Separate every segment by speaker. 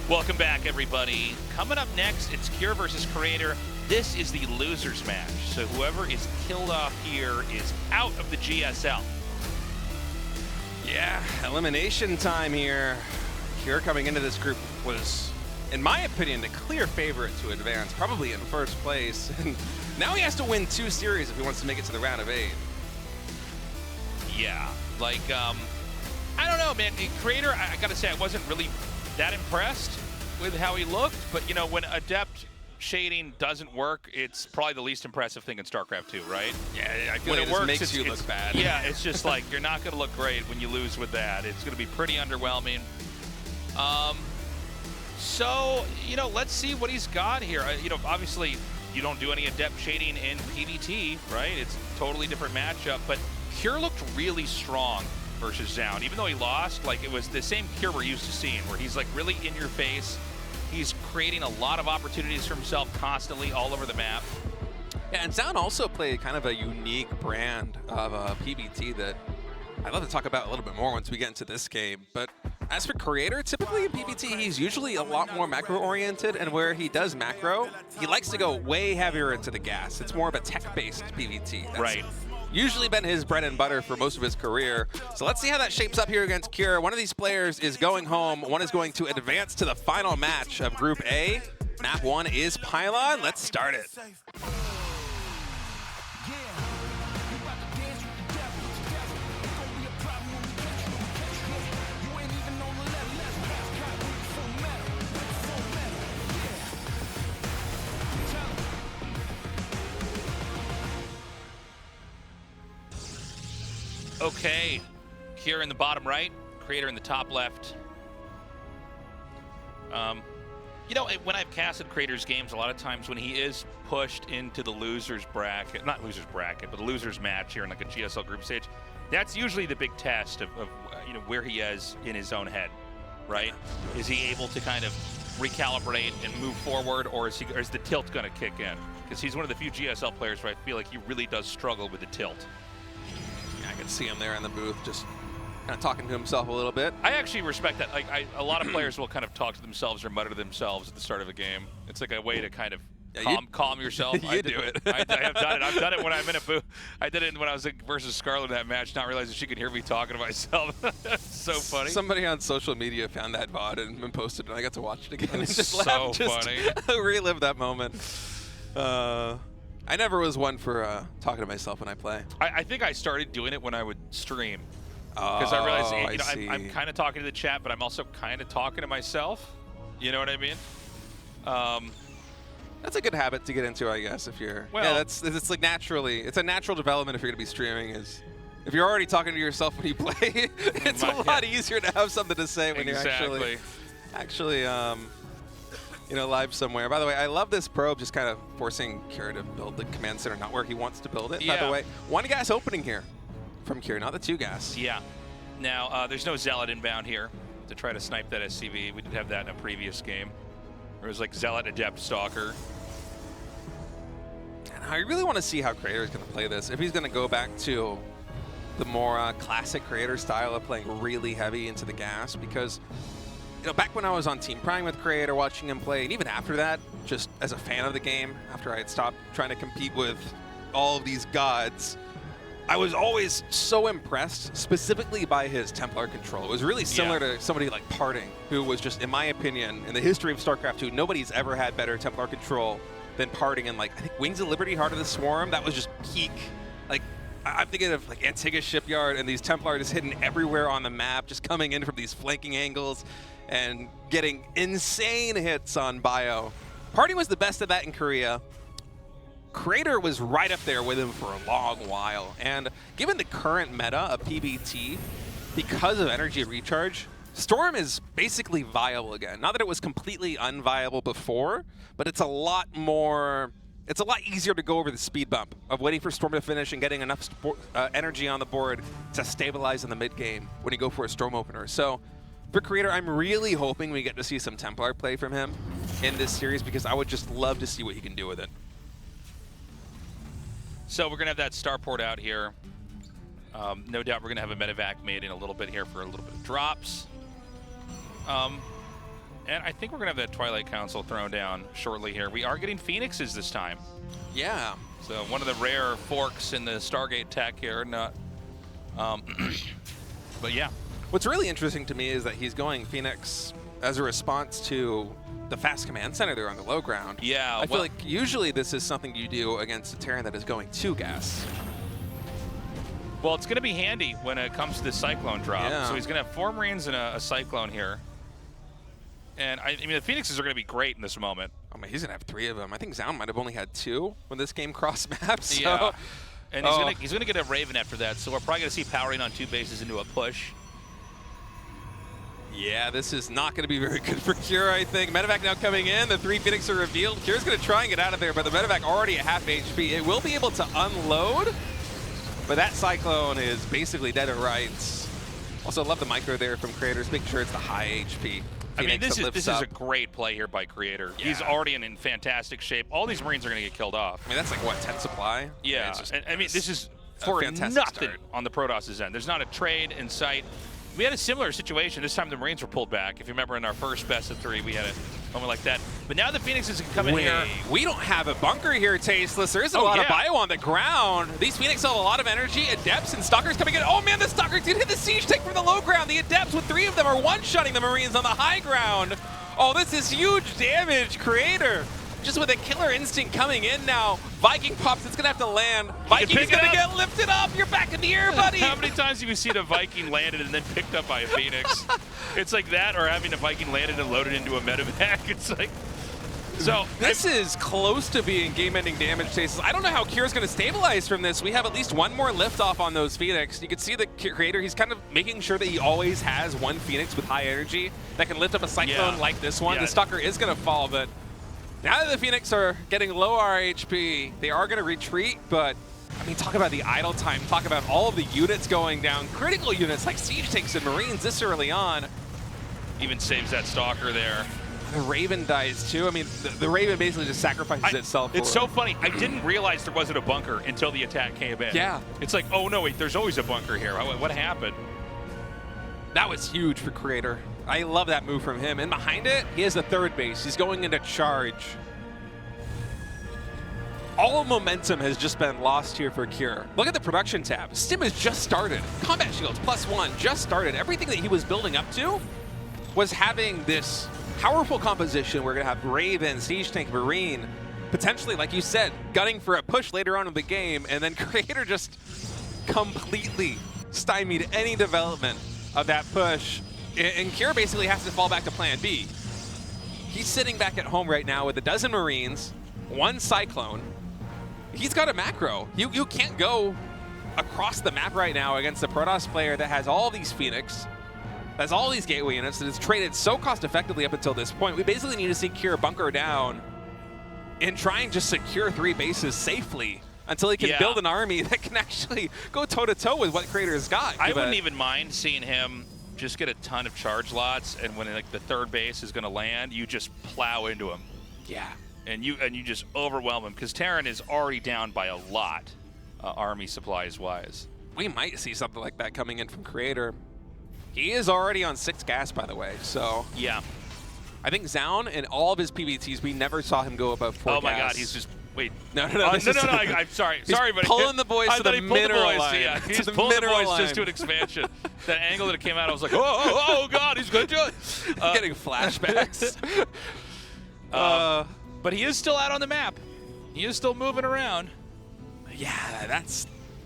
Speaker 1: Welcome back, everybody. Coming up next, it's Cure versus Creator. This is the losers match, so whoever is killed off here is out of the GSL.
Speaker 2: Yeah, elimination time here. Cure coming into this group was, in my opinion, the clear favorite to advance, probably in first place. And now he has to win 2 series if he wants to make it to the round of 8.
Speaker 1: Yeah, like, I don't know, man. Creator, I gotta say, I wasn't really that impressed with how he looked, but you know, when adept shading doesn't work, it's probably the least impressive thing in StarCraft 2, right?
Speaker 2: Yeah, I feel
Speaker 1: when
Speaker 2: like
Speaker 1: it works,
Speaker 2: makes you look bad.
Speaker 1: Yeah, it's just like, you're not gonna look great when you lose with that. It's gonna be pretty underwhelming. So, you know, let's see what he's got here. You know, obviously, you don't do any adept shading in PvT, right? It's a totally different matchup, but Cure looked really strong versus Zoun. Even though he lost, like, it was the same Cure we're used to seeing, where he's like really in your face. He's creating a lot of opportunities for himself constantly all over the map.
Speaker 2: Yeah, and Zoun also played kind of a unique brand of PvT that I'd love to talk about a little bit more once we get into this game. But as for Creator, typically in PvT, he's usually a lot more macro-oriented, and where he does macro, he likes to go way heavier into the gas. It's more of a tech-based PvT. That's
Speaker 1: right.
Speaker 2: Usually been his bread and butter for most of his career. So let's see how that shapes up here against Cure. One of these players is going home. One is going to advance to the final match of Group A. Map 1 is Pylon. Let's start it.
Speaker 1: Okay, Cure in the bottom right, Creator in the top left. You know, when I've casted Creator's games, a lot of times when he is pushed into the loser's bracket, not loser's bracket, but the loser's match here in like a GSL group stage, that's usually the big test of you know, where he is in his own head, right? Is he able to kind of recalibrate and move forward, or is the tilt going to kick in? Because he's one of the few GSL players where I feel like he really does struggle with the tilt.
Speaker 2: I can see him there in the booth, just kind of talking to himself a little bit.
Speaker 1: I actually respect that. Like, a lot of players will kind of talk to themselves or mutter to themselves at the start of a game. It's like a way to kind of calm yourself.
Speaker 2: You do it.
Speaker 1: I have done it. I've done it when I'm in a booth. I did it when I was versus Scarlet in that match, not realizing she could hear me talking to myself. So funny.
Speaker 2: Somebody on social media found that VOD and posted it, and I got to watch it again. And just
Speaker 1: so
Speaker 2: funny. Relive that moment. I never was one for talking to myself when I play.
Speaker 1: I think I started doing it when I would stream. Because I realized, you know, I'm kind of talking to the chat, but I'm also kind of talking to myself. You know what I mean?
Speaker 2: That's a good habit to get into, I guess, if you're...
Speaker 1: Well,
Speaker 2: yeah, it's like naturally... It's a natural development if you're going to be streaming. Is if you're already talking to yourself when you play, it's a lot easier to have something to say when you're actually you know, live somewhere. By the way, I love this probe just kind of forcing Cure to build the command center, not where he wants to build it.
Speaker 1: Yeah.
Speaker 2: By the way, 1 gas opening here from Cure, not the 2 gas.
Speaker 1: Yeah. Now, there's no Zealot inbound here to try to snipe that SCV. We did have that in a previous game. It was like Zealot, Adept, Stalker.
Speaker 2: And I really want to see how Creator is going to play this. If he's going to go back to the more classic Creator style of playing really heavy into the gas, because you know, back when I was on Team Prime with Creator, watching him play, and even after that, just as a fan of the game, after I had stopped trying to compete with all of these gods, I was always so impressed, specifically by his Templar control. It was really similar to somebody like Parting, who was just, in my opinion, in the history of StarCraft 2, nobody's ever had better Templar control than Parting. And like, I think Wings of Liberty, Heart of the Swarm, that was just peak. Like, I'm thinking of like Antigua Shipyard and these Templar just hidden everywhere on the map, just coming in from these flanking angles and getting insane hits on Bio. Parting was the best of that in Korea. Creator was right up there with him for a long while. And given the current meta of PvT, because of energy recharge, Storm is basically viable again. Not that it was completely unviable before, but it's a lot more... It's a lot easier to go over the speed bump of waiting for Storm to finish and getting enough energy on the board to stabilize in the mid game when you go for a Storm opener. So for Creator, I'm really hoping we get to see some Templar play from him in this series, because I would just love to see what he can do with it.
Speaker 1: So we're going to have that starport out here. No doubt we're going to have a medevac made in a little bit here for a little bit of drops. And I think we're going to have that Twilight Council thrown down shortly here. We are getting Phoenixes this time.
Speaker 2: Yeah.
Speaker 1: So one of the rare forks in the Stargate tech here. Not, but yeah.
Speaker 2: What's really interesting to me is that he's going Phoenix as a response to the fast command center there on the low ground.
Speaker 1: Yeah.
Speaker 2: I feel like usually this is something you do against a Terran that is going to gas.
Speaker 1: Well, it's going to be handy when it comes to the Cyclone drop.
Speaker 2: Yeah.
Speaker 1: So he's going to have 4 Marines and a Cyclone here. And I mean, the Phoenixes are going to be great in this moment.
Speaker 2: I mean, he's going to have 3 of them. I think Zoun might have only had 2 when this game crossed maps. So.
Speaker 1: Yeah. And he's going to get a Raven after that. So we're probably going to see powering on 2 bases into a push.
Speaker 2: Yeah, this is not going to be very good for Cure, I think. Medevac now coming in. The 3 Phoenix are revealed. Cure's going to try and get out of there, but the Medevac already at half HP. It will be able to unload, but that Cyclone is basically dead to rights. Also, love the micro there from Creators, making sure it's the high HP.
Speaker 1: I mean, this is a great play here by Creator. Yeah. He's already in fantastic shape. All these Marines are going to get killed off.
Speaker 2: I mean, that's like, what, 10 supply?
Speaker 1: Yeah.
Speaker 2: And
Speaker 1: I mean, this is for nothing start on the Protoss' end. There's not a trade in sight. We had a similar situation. This time the Marines were pulled back. If you remember in our first best of 3, we had a moment like that. But now the Phoenixes can come in here.
Speaker 2: We don't have a bunker here, Tasteless. There is a lot of bio on the ground. These Phoenix have a lot of energy. Adepts and Stalkers coming in. Oh man, the Stalkers did hit the siege tank from the low ground. The Adepts with 3 of them are one-shotting the Marines on the high ground. Oh, this is huge damage, Creator. Just with a killer instinct coming in now. Viking pops, it's gonna have to land. Viking's gonna get lifted up. You're back in the air, buddy.
Speaker 1: How many times have you seen a Viking landed and then picked up by a Phoenix? It's like that, or having a Viking landed and loaded into a medevac. It's like, so.
Speaker 2: This is close to being game-ending damage, Tasteless. I don't know how Cure's gonna stabilize from this. We have at least 1 more liftoff on those Phoenix. You can see the Creator, he's kind of making sure that he always has 1 Phoenix with high energy that can lift up a Cyclone like this one. The Stalker is gonna fall, but now that the Phoenix are getting low RHP, they are going to retreat, but I mean, talk about the idle time, talk about all of the units going down, critical units like siege tanks and Marines this early on.
Speaker 1: Even saves that Stalker there.
Speaker 2: The Raven dies too. I mean, the Raven basically just sacrifices itself.
Speaker 1: It's so funny. I didn't realize there wasn't a bunker until the attack came in.
Speaker 2: Yeah.
Speaker 1: It's like, oh no, wait, there's always a bunker here. What happened?
Speaker 2: That was huge for Creator. I love that move from him. And behind it, he has the 3rd base. He's going into charge. All momentum has just been lost here for Cure. Look at the production tab. Stim has just started. Combat shields +1 just started. Everything that he was building up to was having this powerful composition. We're going to have Raven, Siege Tank, Marine, potentially, like you said, gunning for a push later on in the game, and then Creator just completely stymied any development of that push. And Cure basically has to fall back to plan B. He's sitting back at home right now with 12 Marines, 1 Cyclone. He's got a macro. You can't go across the map right now against a Protoss player that has all these Phoenix, has all these gateway units, that has traded so cost effectively up until this point. We basically need to see Cure bunker down and try and just secure 3 bases safely until he can build an army that can actually go toe-to-toe with what Creator's got.
Speaker 1: I wouldn't even mind seeing him just get a ton of charge lots, and when like the 3rd base is going to land, you just plow into him.
Speaker 2: Yeah.
Speaker 1: And you just overwhelm him, because Terran is already down by a lot, army supplies-wise.
Speaker 2: We might see something like that coming in from Creator. He is already on 6 gas, by the way, so.
Speaker 1: Yeah.
Speaker 2: I think Zoun in all of his PVTs, we never saw him go above 4 gas.
Speaker 1: Oh my God, he's just, wait.
Speaker 2: No,
Speaker 1: I'm sorry, but
Speaker 2: pulling the boys to the mineral line.
Speaker 1: Yeah, he's pulling the boys just to an expansion. That angle that it came out, I was like, oh God, he's going to do it.
Speaker 2: Getting flashbacks.
Speaker 1: But he is still out on the map. He is still moving around.
Speaker 2: Yeah,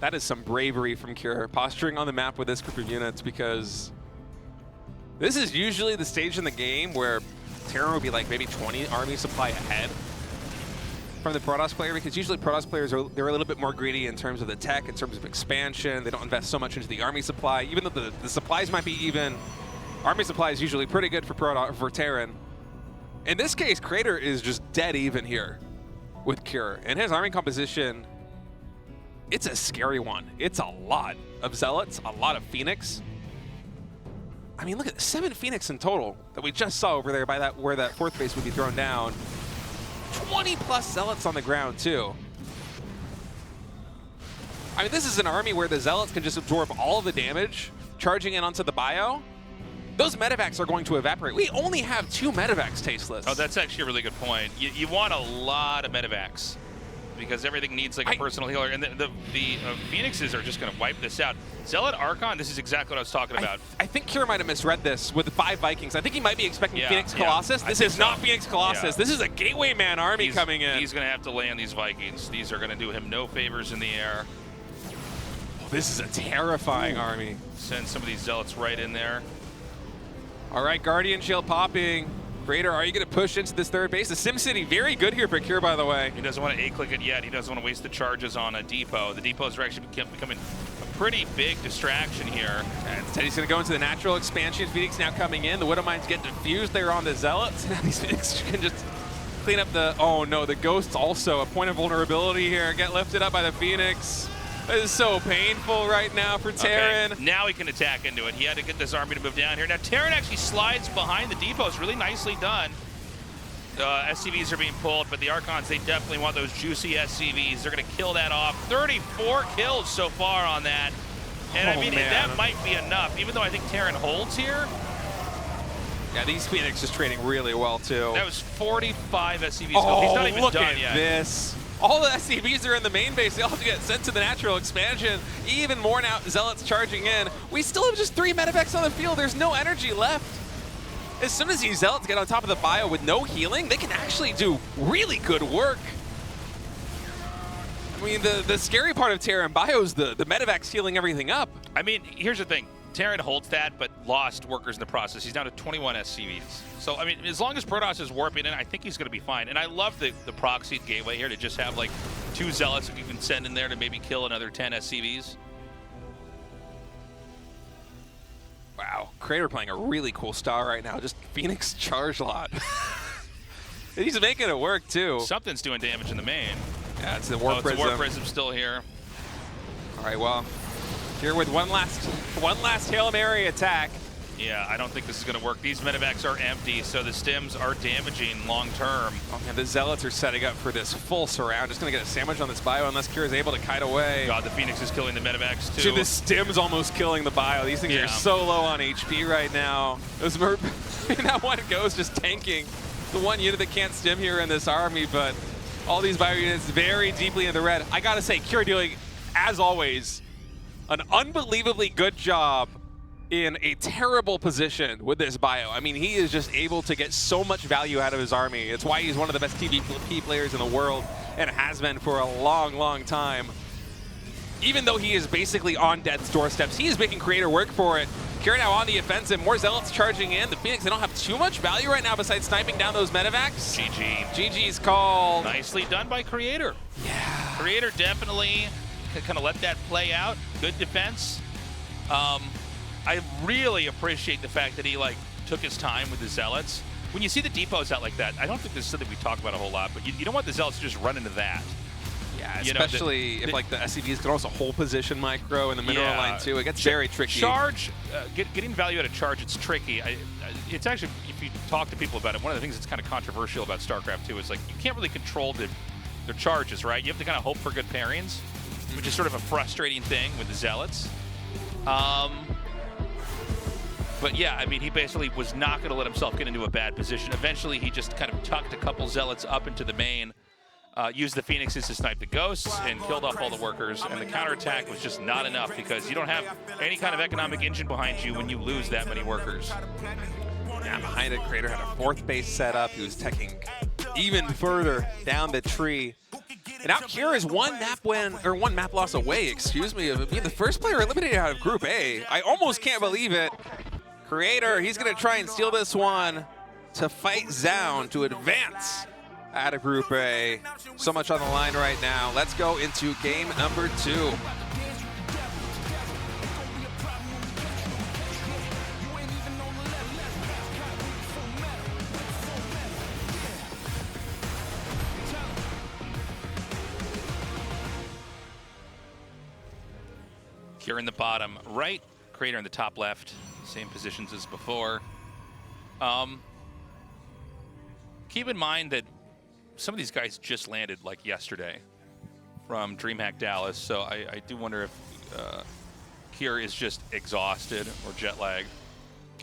Speaker 2: that is some bravery from Cure, posturing on the map with this group of units, because this is usually the stage in the game where Terran would be like maybe 20 army supply ahead from the Protoss player, because usually Protoss players they're a little bit more greedy in terms of the tech, in terms of expansion. They don't invest so much into the army supply, even though the supplies might be even. Army supply is usually pretty good for Terran. In this case, Creator is just dead even here with Cure, and his army composition, it's a scary one. It's a lot of Zealots, a lot of Phoenix. I mean, look at 7 Phoenix in total that we just saw over there by where that 4th base would be thrown down. 20+ Zealots on the ground, too. I mean, this is an army where the Zealots can just absorb all of the damage, charging in onto the bio. those medevacs are going to evaporate. We only have 2 medevacs tasteless.
Speaker 1: Oh, that's actually a really good point. You want a lot of medevacs because everything needs like a personal healer, and the Phoenixes are just going to wipe this out. Zealot Archon, this is exactly what I was talking about.
Speaker 2: I think Kier might have misread this with the 5 Vikings. I think he might be expecting Phoenix Colossus. This is not Phoenix Colossus. This is a Gateway Man army coming in.
Speaker 1: He's going to have to land these Vikings. These are going to do him no favors in the air.
Speaker 2: Oh, this is a terrifying army.
Speaker 1: Send some of these Zealots right in there.
Speaker 2: All right, Guardian Shield popping. Creator, are you going to push into this third base? The SimCity, very good here for Kier, by the way.
Speaker 1: He doesn't want to A-click it yet. He doesn't want to waste the charges on a depot. The depots are actually becoming a pretty big distraction here.
Speaker 2: And instead, he's going to go into the natural expansion. Phoenix now coming in. The Widow Mines get diffused there on the Zealots. Now these Phoenix can just clean up the... Oh, no, the Ghosts also. A point of vulnerability here. Get lifted up by the Phoenix. This is so painful right now for Terran.
Speaker 1: Okay, now he can attack into it. He had to get this army to move down here. Now Terran actually slides behind the depots. Really nicely done. SCVs are being pulled, but the Archons, they definitely want those juicy SCVs. They're going to kill that off. 34 kills so far on that. And I mean, that might be enough, even though I think Terran holds here.
Speaker 2: Yeah, these Phoenix is trading really well, too.
Speaker 1: That was 45 SCVs.
Speaker 2: Oh,
Speaker 1: he's not even
Speaker 2: look
Speaker 1: done
Speaker 2: at
Speaker 1: yet.
Speaker 2: this. All the SCVs are in the main base. They all have to get sent to the natural expansion. Even more now, Zealots charging in. We still have just 3 medevacs on the field. There's no energy left. As soon as these Zealots get on top of the bio with no healing, they can actually do really good work. I mean, the scary part of Terran bio is the medevacs healing everything up.
Speaker 1: I mean, here's the thing. Terran holds that, but lost workers in the process. He's down to 21 SCVs. So, I mean, as long as Protoss is warping in, I think he's going to be fine. And I love the proxied gateway here to just have, like, 2 Zealots that you can send in there to maybe kill another 10 SCVs.
Speaker 2: Wow, Creator playing a really cool style right now. Just Phoenix charge lot. He's making it work, too.
Speaker 1: Something's doing damage in the main.
Speaker 2: Yeah, it's the Warp Prism.
Speaker 1: It's the Warp Prism still here.
Speaker 2: All right, well, here with one last Hail Mary attack.
Speaker 1: Yeah, I don't think this is going to work. These medevacs are empty, so the stims are damaging long term.
Speaker 2: Oh man, the Zealots are setting up for this full surround. Just going to get a sandwich on this bio unless Kira is able to kite away.
Speaker 1: God, the Phoenix is killing the medevacs too.
Speaker 2: Dude, the stim's almost killing the bio. These things are so low on HP right now. Those that one goes just tanking the one unit that can't stim here in this army, but all these bio units very deeply in the red. I got to say, Kira doing, as always, an unbelievably good job in a terrible position with this bio. I mean, he is just able to get so much value out of his army. It's why he's one of the best PvP players in the world and has been for a long, long time. Even though he is basically on death's doorsteps, he is making Creator work for it. Kira now on the offensive, more Zealots charging in. The Phoenix, they don't have too much value right now besides sniping down those medevacs.
Speaker 1: GG.
Speaker 2: GG's call.
Speaker 1: Nicely done by Creator.
Speaker 2: Yeah.
Speaker 1: Creator definitely kind of let that play out. Good defense. I really appreciate the fact that he took his time with the Zealots. When you see the depots out like that, I don't think this is something we talk about a whole lot, but you don't want the Zealots to just run into that.
Speaker 2: Yeah, especially if the SCVs can also hold position micro in the mineral line too. It gets very tricky.
Speaker 1: Charge, getting value out of charge, it's tricky. It's actually, if you talk to people about it, one of the things that's kind of controversial about StarCraft 2 is you can't really control their charges, right? You have to kind of hope for good pairings, which is sort of a frustrating thing with the Zealots. But yeah, I mean, he basically was not going to let himself get into a bad position. Eventually, he just kind of tucked a couple Zealots up into the main, used the Phoenixes to snipe the Ghosts, and killed off all the workers. And the counterattack was just not enough because you don't have any kind of economic engine behind you when you lose that many workers.
Speaker 2: Yeah, behind it, Creator had a 4th base set up. He was teching even further down the tree. And now Kira is one map loss away, excuse me, of being the first player eliminated out of Group A. I almost can't believe it. Creator, he's going to try and steal this one to fight Zoun to advance out of Group A. So much on the line right now. Let's go into game number 2.
Speaker 1: Kira in the bottom right, Creator in the top left. Same positions as before. Keep in mind that some of these guys just landed yesterday from DreamHack Dallas, so I do wonder if Kira is just exhausted or jet lagged.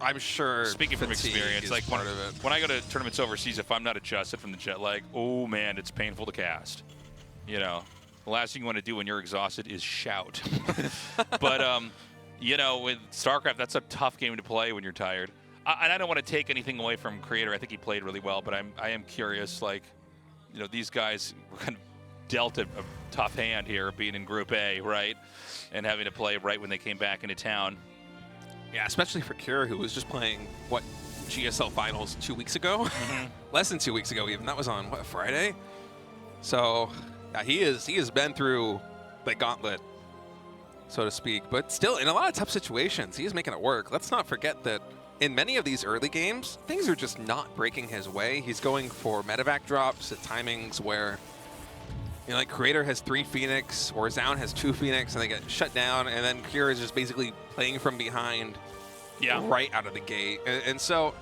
Speaker 2: I'm sure.
Speaker 1: Speaking from experience, like
Speaker 2: part of it.
Speaker 1: when I go to tournaments overseas, if I'm not adjusted from the jet lag, oh man, it's painful to cast. You know, the last thing you want to do when you're exhausted is shout. But you know, with StarCraft, that's a tough game to play when you're tired. And I don't want to take anything away from Creator. I think he played really well, but I am curious, like, you know, these guys were kind of dealt a tough hand here, being in Group A, right, and having to play right when they came back into town.
Speaker 2: Yeah, especially for Kira, who was just playing, what, GSL Finals 2 weeks ago?
Speaker 1: Mm-hmm.
Speaker 2: Less than 2 weeks ago, even. That was on, what, Friday? So, yeah, he has been through the gauntlet, so to speak. But still, in a lot of tough situations, he is making it work. Let's not forget that in many of these early games, things are just not breaking his way. He's going for medevac drops at timings where, you know, like Creator has 3 Phoenix, or Zoun has 2 Phoenix, and they get shut down, and then Kira is just basically playing from behind right out of the gate. And so,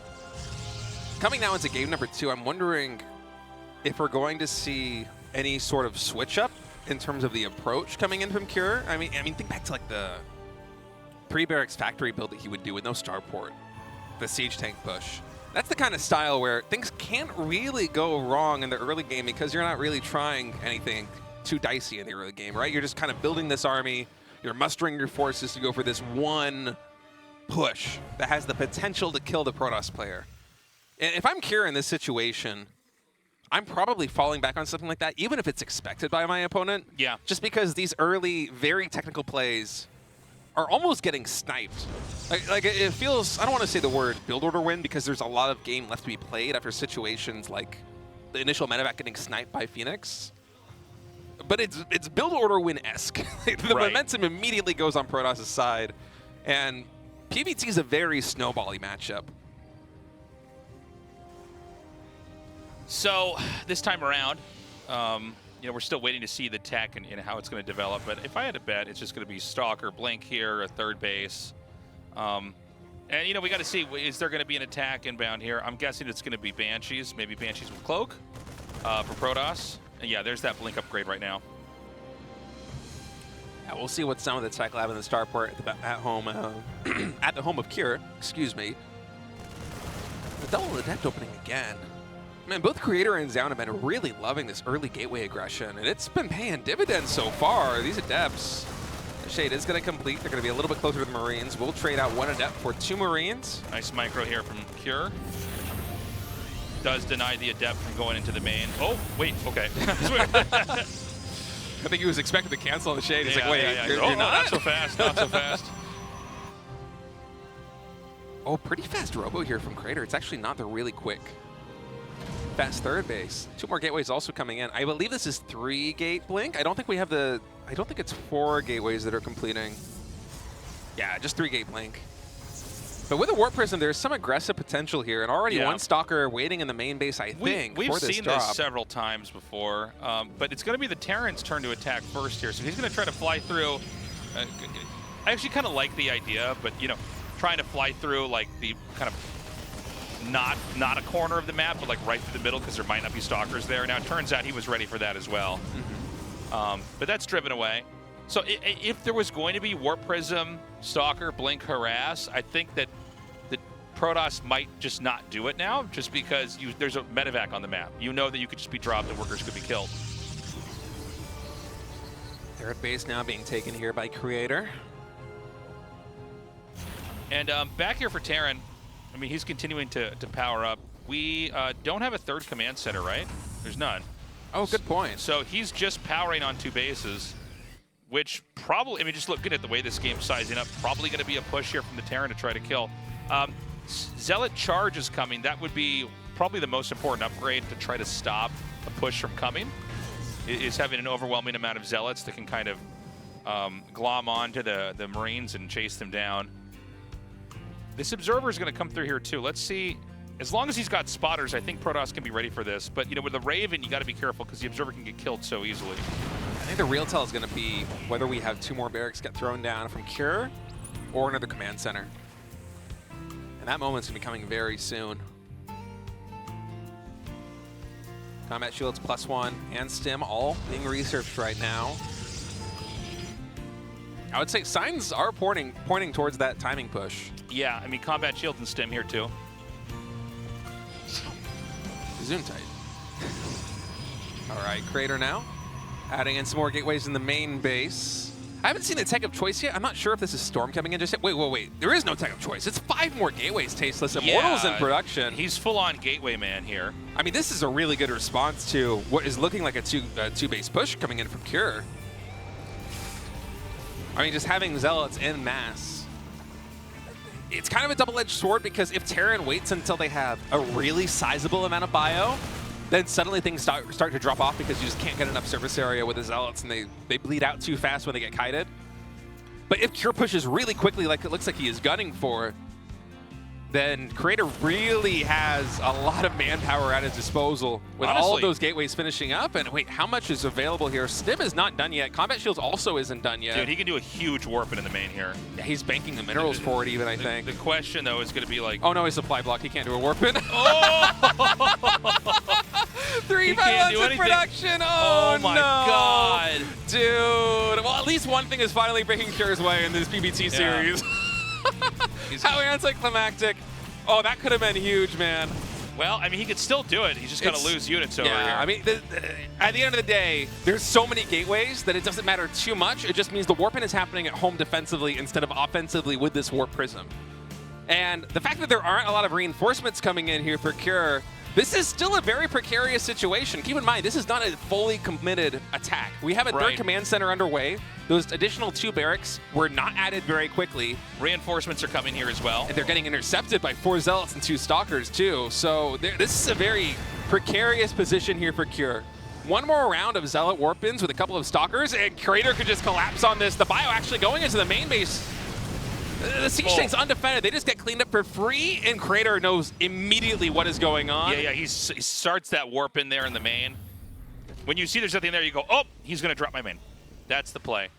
Speaker 2: coming now into game number 2, I'm wondering if we're going to see any sort of switch up in terms of the approach coming in from Kira. I mean, think back to like the 3 Barracks factory build that he would do with no starport, the siege tank push. That's the kind of style where things can't really go wrong in the early game because you're not really trying anything too dicey in the early game, right? You're just kind of building this army, you're mustering your forces to go for this one push that has the potential to kill the Protoss player. And if I'm Kira in this situation, I'm probably falling back on something like that, even if it's expected by my opponent.
Speaker 1: Yeah.
Speaker 2: Just because these early, very technical plays are almost getting sniped. Like it feels, I don't want to say the word build order win because there's a lot of game left to be played after situations like the initial medevac getting sniped by Phoenix. But it's build order win-esque. The momentum immediately goes on Protoss' side. And PBT is a very snowbally matchup.
Speaker 1: So this time around, you know, we're still waiting to see the tech and how it's going to develop. But if I had to bet, it's just going to be Stalker, Blink here, a third base. And, you know, we got to see, is there going to be an attack inbound here? I'm guessing it's going to be Banshees, maybe Banshees with Cloak for Protoss. And yeah, there's that Blink upgrade right now.
Speaker 2: Yeah, we'll see what's done with the Tech Lab and the Starport at home, at the home of Kira, excuse me. The double Adept opening again. Man, both Creator and Zoun have been really loving this early gateway aggression, and it's been paying dividends so far. These Adepts, the Shade is going to complete. They're going to be a little bit closer to the Marines. We'll trade out 1 Adept for 2 Marines.
Speaker 1: Nice micro here from Cure. Does deny the Adept from going into the main. Oh, wait, okay.
Speaker 2: I think he was expecting to cancel on the Shade. He's like, wait, you're not?
Speaker 1: Not so fast, not so fast.
Speaker 2: Oh, pretty fast Robo here from Creator. It's actually not the really quick fast third base. 2 more gateways also coming in. I believe this is 3 gate Blink. I don't think we have the, I don't think it's 4 gateways that are completing. Yeah, just 3 gate Blink. But with a Warp Prism, there's some aggressive potential here, and already 1 Stalker waiting in the main base, I think,
Speaker 1: We've
Speaker 2: for this
Speaker 1: seen
Speaker 2: drop.
Speaker 1: this several times before, but it's going to be the Terran's turn to attack first here, so he's going to try to fly through. I actually kind of like the idea, but, you know, trying to fly through, like, the kind of not a corner of the map, but like right through the middle because there might not be stalkers there. Now it turns out he was ready for that as well. But that's driven away. So if there was going to be Warp Prism, Stalker, Blink, Harass, I think that the Protoss might just not do it now just because there's a medevac on the map. You know that you could just be dropped and workers could be killed.
Speaker 2: Third base now being taken here by Creator.
Speaker 1: And back here for Terran, I mean, he's continuing to power up. We don't have a 3rd command center, right? There's none.
Speaker 2: Oh, good point.
Speaker 1: So he's just powering on 2 bases, which probably, I mean, just looking at the way this game's sizing up, probably going to be a push here from the Terran to try to kill. Zealot Charge is coming. That would be probably the most important upgrade to try to stop a push from coming, is having an overwhelming amount of Zealots that can kind of glom onto the Marines and chase them down. This Observer is going to come through here too. Let's see. As long as he's got spotters, I think Protoss can be ready for this. But, you know, with the Raven, you got to be careful because the Observer can get killed so easily.
Speaker 2: I think the real tell is going to be whether we have 2 more barracks get thrown down from Cure or another command center. And that moment's going to be coming very soon. Combat shields +1 and stim all being researched right now. I would say signs are pointing towards that timing push.
Speaker 1: Yeah, I mean, combat shield and stim here too.
Speaker 2: Zoom tight. All right, Crater now. Adding in some more gateways in the main base. I haven't seen the tech of choice yet. I'm not sure if this is Storm coming in just yet. Wait. There is no tech of choice. It's 5 more gateways, Tasteless. Immortal's in production.
Speaker 1: He's full-on gateway man here.
Speaker 2: I mean, this is a really good response to what is looking like a two-base push coming in from Cure. I mean, just having Zealots en masse. It's kind of a double-edged sword because if Terran waits until they have a really sizable amount of bio, then suddenly things start to drop off because you just can't get enough surface area with the Zealots and they bleed out too fast when they get kited. But if Cure pushes really quickly like it looks like he is gunning for, then Creator really has a lot of manpower at his disposal with all of those gateways finishing up. And wait, how much is available here? Stim is not done yet. Combat Shields also isn't done yet.
Speaker 1: Dude, he can do a huge warping in the main here.
Speaker 2: Yeah, he's banking the minerals for it even, I think.
Speaker 1: The question, though, is going to be like...
Speaker 2: Oh, no, his supply block. He can't do a warping.
Speaker 1: Oh!
Speaker 2: 3 months in production. Oh,
Speaker 1: my
Speaker 2: no.
Speaker 1: God.
Speaker 2: Dude. Well, at least one thing is finally breaking Cure's way in this PBT series. How anticlimactic. Oh, that could have been huge, man.
Speaker 1: Well, I mean, he could still do it. He's just got to lose units over here.
Speaker 2: I mean, at the end of the day, there's so many gateways that it doesn't matter too much. It just means the warping is happening at home defensively instead of offensively with this warp prism. And the fact that there aren't a lot of reinforcements coming in here for Cure, this is still a very precarious situation. Keep in mind, this is not a fully committed attack. We have a third command center underway. Those additional 2 barracks were not added very quickly.
Speaker 1: Reinforcements are coming here as well.
Speaker 2: And they're getting intercepted by 4 Zealots and 2 Stalkers, too. So this is a very precarious position here for Cure. One more round of Zealot warp-ins with a couple of Stalkers, and Crater could just collapse on this. The bio actually going into the main base. The siege tank's undefended. They just get cleaned up for free, and Crater knows immediately what is going on.
Speaker 1: Yeah, he starts that warp in there in the main. When you see there's nothing there, you go, oh, he's going to drop my main. That's the play.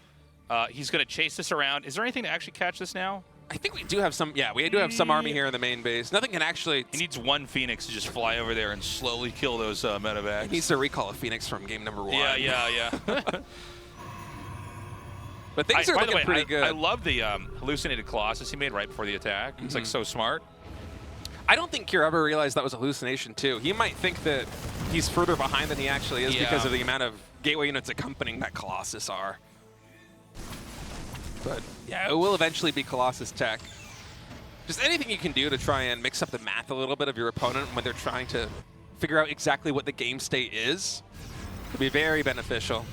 Speaker 1: He's going to chase this around. Is there anything to actually catch this now?
Speaker 2: I think we do have some, we do have some army here in the main base. Nothing can actually...
Speaker 1: He needs 1 Phoenix to just fly over there and slowly kill those medevacs.
Speaker 2: He needs to recall a Phoenix from game number 1.
Speaker 1: Yeah.
Speaker 2: But things are looking pretty good.
Speaker 1: I love the hallucinated Colossus he made right before the attack. It's like so smart.
Speaker 2: I don't think Cure ever realized that was a hallucination too. He might think that he's further behind than he actually is because of the amount of gateway units accompanying that Colossus are. But yeah, it will eventually be Colossus tech. Just anything you can do to try and mix up the math a little bit of your opponent when they're trying to figure out exactly what the game state is could be very beneficial.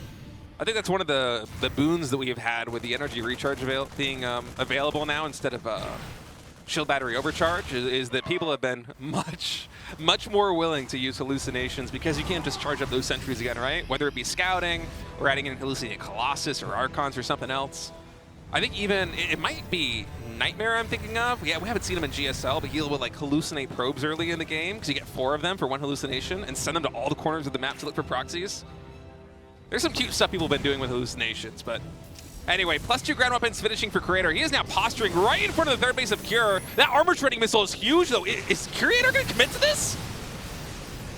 Speaker 2: I think that's one of the boons that we've had with the energy recharge being available now instead of shield battery overcharge is that people have been much more willing to use hallucinations because you can't just charge up those sentries again, right? Whether it be scouting or adding in hallucinated Colossus or Archons or something else. I think even, it might be Nightmare I'm thinking of. Yeah, we haven't seen him in GSL, but he'll like hallucinate probes early in the game because you get 4 of them for 1 hallucination and send them to all the corners of the map to look for proxies. There's some cute stuff people have been doing with hallucinations, but anyway, +2 ground weapons finishing for Creator. He is now posturing right in front of the 3rd base of Cure. That armor shredding missile is huge, though. Is Creator going to commit to this?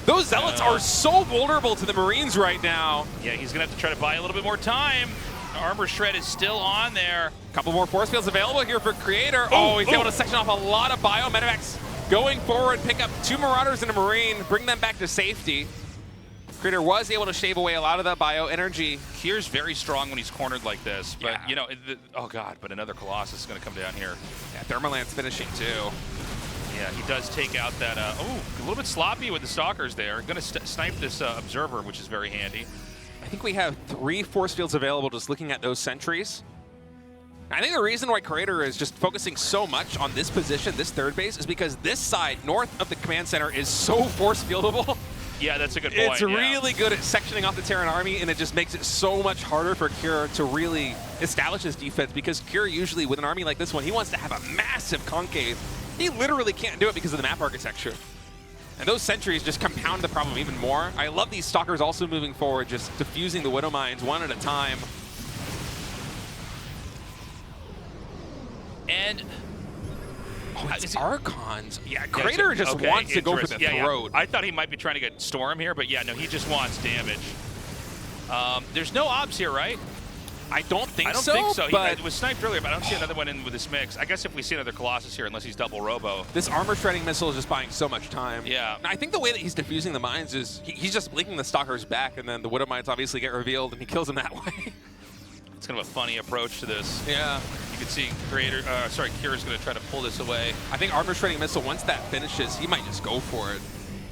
Speaker 2: Those Zealots are so vulnerable to the Marines right now.
Speaker 1: Yeah, he's going to have to try to buy a little bit more time. Armor shred is still on there.
Speaker 2: Couple more force fields available here for Creator. Oh, he's able to section off a lot of bio. Medevacs going forward, pick up 2 Marauders and a Marine, bring them back to safety. Creator was able to shave away a lot of that bio energy.
Speaker 1: Kier's very strong when he's cornered like this, but you know, oh god, but another Colossus is going to come down here.
Speaker 2: Yeah, Thermalant's finishing too.
Speaker 1: Yeah, he does take out that, a little bit sloppy with the Stalkers there. Going to snipe this Observer, which is very handy.
Speaker 2: I think we have 3 force fields available just looking at those sentries. I think the reason why Creator is just focusing so much on this position, this 3rd base, is because this side, north of the command center, is so force fieldable.
Speaker 1: Yeah, that's a good point.
Speaker 2: It's really good at sectioning off the Terran army, and it just makes it so much harder for Cure to really establish his defense, because Cure usually, with an army like this one, he wants to have a massive concave. He literally can't do it because of the map architecture. And those sentries just compound the problem even more. I love these Stalkers also moving forward, just diffusing the Widow Mines one at a time.
Speaker 1: And...
Speaker 2: Oh, it's Archons. Yeah, Creator just wants to go for the throat.
Speaker 1: Yeah. I thought he might be trying to get Storm here, but yeah, no, he just wants damage. There's no obs here, right?
Speaker 2: I don't think so.
Speaker 1: I don't think so.
Speaker 2: But
Speaker 1: He was sniped earlier, but I don't see another one in with this mix. I guess if we see another Colossus here, unless he's double robo.
Speaker 2: this armor shredding missile is just buying so much time.
Speaker 1: Yeah.
Speaker 2: And I think the way that he's defusing the mines is he's just blinking the stalkers back, and then the Widow mines obviously get revealed, and he kills them that way.
Speaker 1: It's kind of a funny approach to this.
Speaker 2: Yeah.
Speaker 1: You can see Cure's going to try to pull this away.
Speaker 2: I think armor shredding missile, once that finishes, he might just go for it.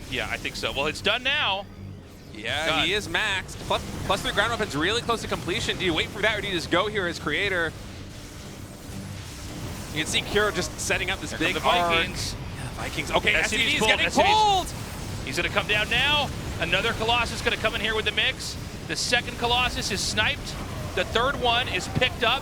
Speaker 1: Yeah, I think so. Well, it's done now.
Speaker 2: Yeah,
Speaker 1: Done.
Speaker 2: he is maxed. Plus 3 ground weapons really close to completion. Do you wait for that, or do you just go here as creator? You can see Cure just setting up this
Speaker 1: Here
Speaker 2: big
Speaker 1: come the Vikings.
Speaker 2: Yeah, the Vikings. Okay, SCV's
Speaker 1: pulled,
Speaker 2: getting
Speaker 1: SCV's
Speaker 2: pulled!
Speaker 1: He's going to come down now. Another Colossus going to come in here with the mix. The second Colossus is sniped. The third one is picked up.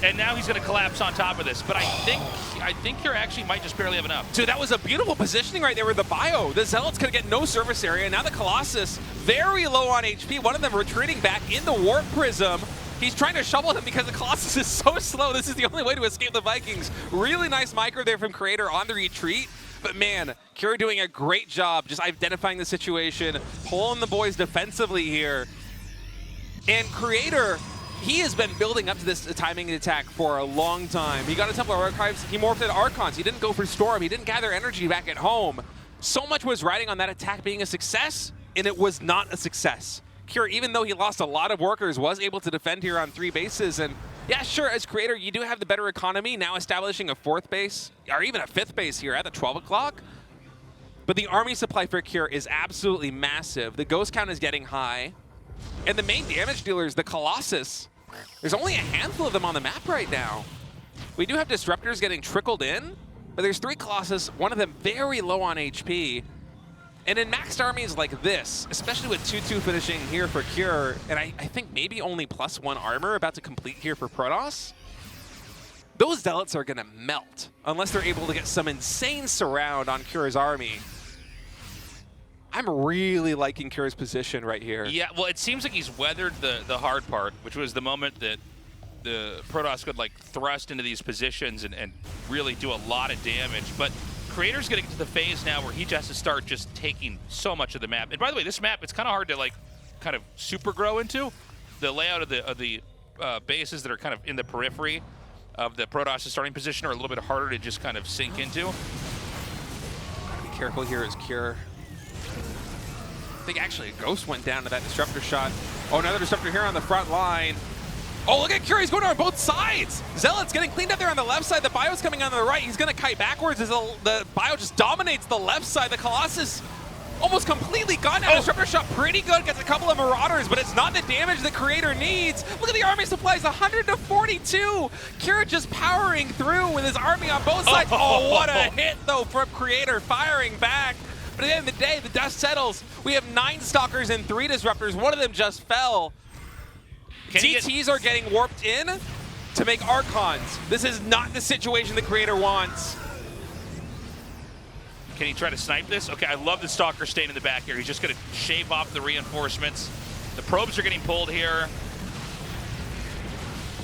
Speaker 1: And now he's going to collapse on top of this. But I think Cure actually might just barely have enough.
Speaker 2: Dude, that was a beautiful positioning right there with the bio. The Zealot's going to get no surface area. Now the Colossus, very low on HP. One of them retreating back in the Warp Prism. He's trying to shovel him because the Colossus is so slow. This is the only way to escape the Vikings. Really nice micro there from Creator on the retreat. But man, Cure doing a great job just identifying the situation, pulling the boys defensively here. And Creator, he has been building up to this timing attack for a long time. He got a Temple Archives, he morphed into Archons. He didn't go for Storm, he didn't gather energy back at home. So much was riding on that attack being a success, and it was not a success. Cure, even though he lost a lot of workers, was able to defend here on 3 bases. And yeah, sure, as Creator, you do have the better economy, now establishing a 4th base, or even a 5th base here at the 12 o'clock. But the army supply for Cure is absolutely massive. The ghost count is getting high. And the main damage dealers, the Colossus, there's only a handful of them on the map right now. We do have Disruptors getting trickled in, but there's 3 Colossus, one of them very low on HP. And in maxed armies like this, especially with 2-2 finishing here for Cure, and I think maybe only +1 armor about to complete here for Protoss, those Zealots are gonna melt unless they're able to get some insane surround on Cure's army. I'm really liking Cure's position right here.
Speaker 1: Yeah, well, it seems like he's weathered the hard part, which was the moment that the Protoss could like thrust into these positions and really do a lot of damage. But Creator's getting to the phase now where he just has to start just taking so much of the map. And by the way, this map, it's kind of hard to like kind of super grow into. The layout of the bases that are kind of in the periphery of the Protoss' starting position are a little bit harder to just kind of sink into.
Speaker 2: Gotta be careful here as Cure. I think actually a Ghost went down to that Disruptor shot. Oh, another Disruptor here on the front line. Oh, look at Cure, he's going on both sides. Zealot's getting cleaned up there on the left side. The Bio's coming on the right. He's gonna kite backwards as the Bio just dominates the left side. The Colossus almost completely gone now. Disruptor shot pretty good, gets a couple of Marauders, but it's not the damage the Creator needs. Look at the army supplies, 100 to 42. Cure just powering through with his army on both sides. Oh, what a hit though from Creator, firing back. But at the end of the day, the dust settles. We have 9 Stalkers and 3 Disruptors. One of them just fell. TTs are getting warped in to make Archons. This is not the situation the Creator wants.
Speaker 1: Can he try to snipe this? Okay, I love the Stalker staying in the back here. He's just going to shave off the reinforcements. The probes are getting pulled here.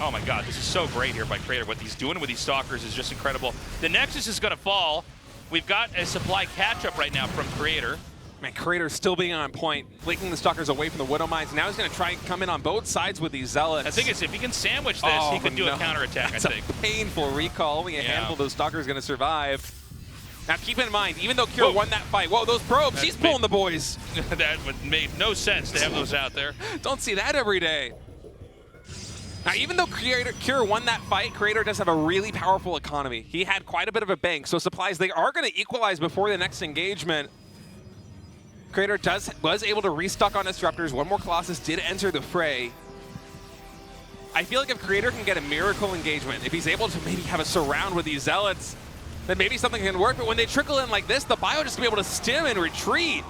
Speaker 1: Oh my god, this is so great here by Creator. What he's doing with these Stalkers is just incredible. The Nexus is going to fall. We've got a supply catch-up right now from Creator.
Speaker 2: Man, Creator's still being on point, linking the Stalkers away from the Widow Mines. Now he's going to try and come in on both sides with these Zealots.
Speaker 1: The thing is, if he can sandwich this, he could do a counterattack,
Speaker 2: That's
Speaker 1: I think.
Speaker 2: A painful recall. Only a handful of those Stalkers going to survive. Now keep in mind, even though Cure won that fight, whoa, those probes, he's pulling the boys.
Speaker 1: That would make no sense to have those out there.
Speaker 2: Don't see that every day. Now, even though Cure won that fight, Creator does have a really powerful economy. He had quite a bit of a bank, so supplies, they are going to equalize before the next engagement. Creator was able to restock on Disruptors. One more Colossus did enter the fray. I feel like if Creator can get a miracle engagement, if he's able to maybe have a surround with these Zealots, then maybe something can work. But when they trickle in like this, the Bio just to be able to stim and retreat.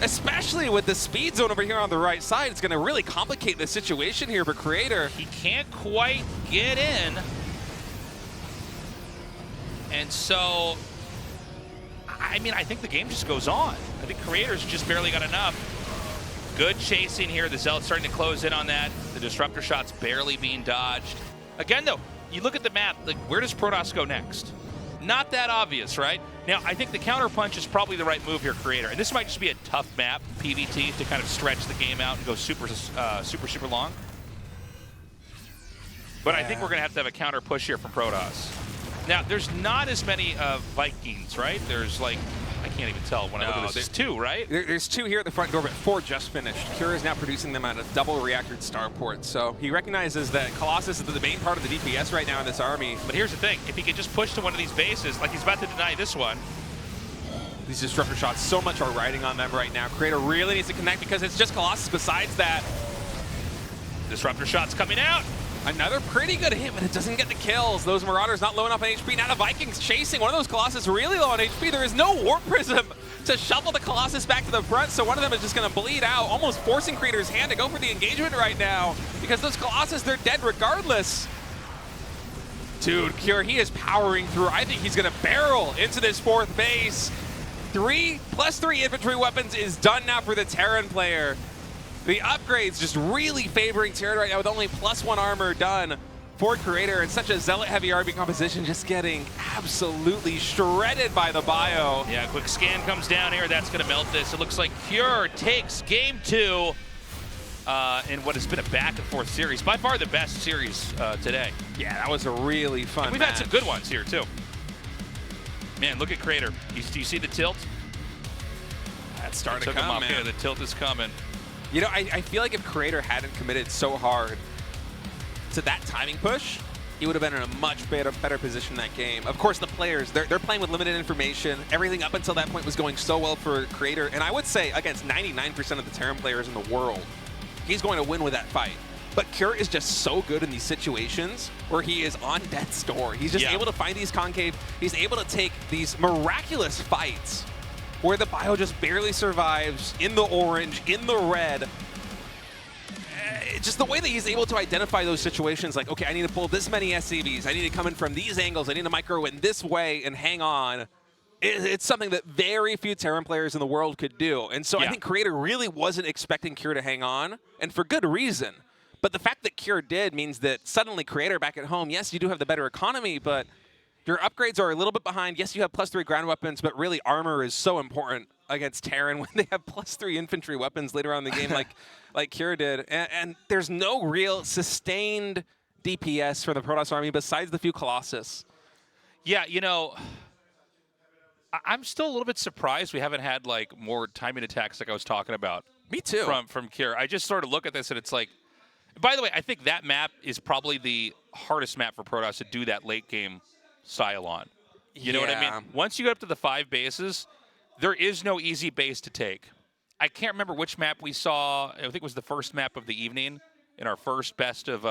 Speaker 2: Especially with the speed zone over here on the right side, it's going to really complicate the situation here for Creator.
Speaker 1: He can't quite get in. And so, I mean, I think the game just goes on. I think Creator's just barely got enough. Good chasing here. The Zealot's starting to close in on that. The Disruptor shot's barely being dodged. Again, though, you look at the map, like, where does Protoss go next? Not that obvious, right? Now, I think the counterpunch is probably the right move here, Creator. And this might just be a tough map, PvT, to kind of stretch the game out and go super long. But I think we're going to have a counter push here from Protoss. Now, there's not as many Vikings, right? There's like, I can't even tell when I look at this. There's 2, right?
Speaker 2: There's 2 here at the front door, but 4 just finished. Cure is now producing them at a double reactored starport. So he recognizes that Colossus is the main part of the DPS right now in this army.
Speaker 1: But here's the thing. If he could just push to one of these bases, like he's about to deny this one.
Speaker 2: These disruptor shots, so much are riding on them right now. Creator really needs to connect because it's just Colossus besides that.
Speaker 1: Disruptor shots coming out.
Speaker 2: Another pretty good hit, but it doesn't get the kills. Those Marauders not low enough on HP. Now the Vikings chasing one of those Colossus really low on HP. There is no Warp Prism to shuffle the Colossus back to the front, so one of them is just going to bleed out, almost forcing Creator's hand to go for the engagement right now because those Colossus, they're dead regardless. Dude, Cure, he is powering through. I think he's going to barrel into this 4th base. 3+3 infantry weapons is done now for the Terran player. The upgrades just really favoring Terran right now with only +1 armor done for Creator and such a Zealot-heavy army composition just getting absolutely shredded by the bio.
Speaker 1: Yeah, quick scan comes down here. That's going to melt this. It looks like Cure takes game 2 in what has been a back-and-forth series. By far the best series today.
Speaker 2: Yeah, that was a really fun
Speaker 1: and we've had some good ones here, too. Man, look at Creator. Do you see the tilt?
Speaker 2: That's starting to
Speaker 1: come
Speaker 2: come,
Speaker 1: up
Speaker 2: man.
Speaker 1: here. The tilt is coming.
Speaker 2: You know, I feel like if Creator hadn't committed so hard to that timing push, he would have been in a much better position in that game. Of course, the players, they're playing with limited information. Everything up until that point was going so well for Creator. And I would say against 99% of the Terran players in the world, he's going to win with that fight. But Cure is just so good in these situations where he is on death's door. He's just able to find these concave. He's able to take these miraculous fights where the bio just barely survives in the orange, in the red. Just the way that he's able to identify those situations, like, okay, I need to pull this many SCVs, I need to come in from these angles, I need to micro in this way and hang on. It's something that very few Terran players in the world could do. And so I think Creator really wasn't expecting Cure to hang on, and for good reason. But the fact that Cure did means that suddenly Creator back at home, yes, you do have the better economy, but your upgrades are a little bit behind. Yes, you have +3 ground weapons, but really armor is so important against Terran when they have +3 infantry weapons later on in the game like Cure did. And there's no real sustained DPS for the Protoss army besides the few Colossus.
Speaker 1: Yeah, you know, I'm still a little bit surprised we haven't had like more timing attacks like I was talking about.
Speaker 2: Me too.
Speaker 1: From Cure. I just sort of look at this and it's like, by the way, I think that map is probably the hardest map for Protoss to do that late game style on. You know what I mean? Once you get up to the 5 bases, there is no easy base to take. I can't remember which map we saw. I think it was the first map of the evening in our first best of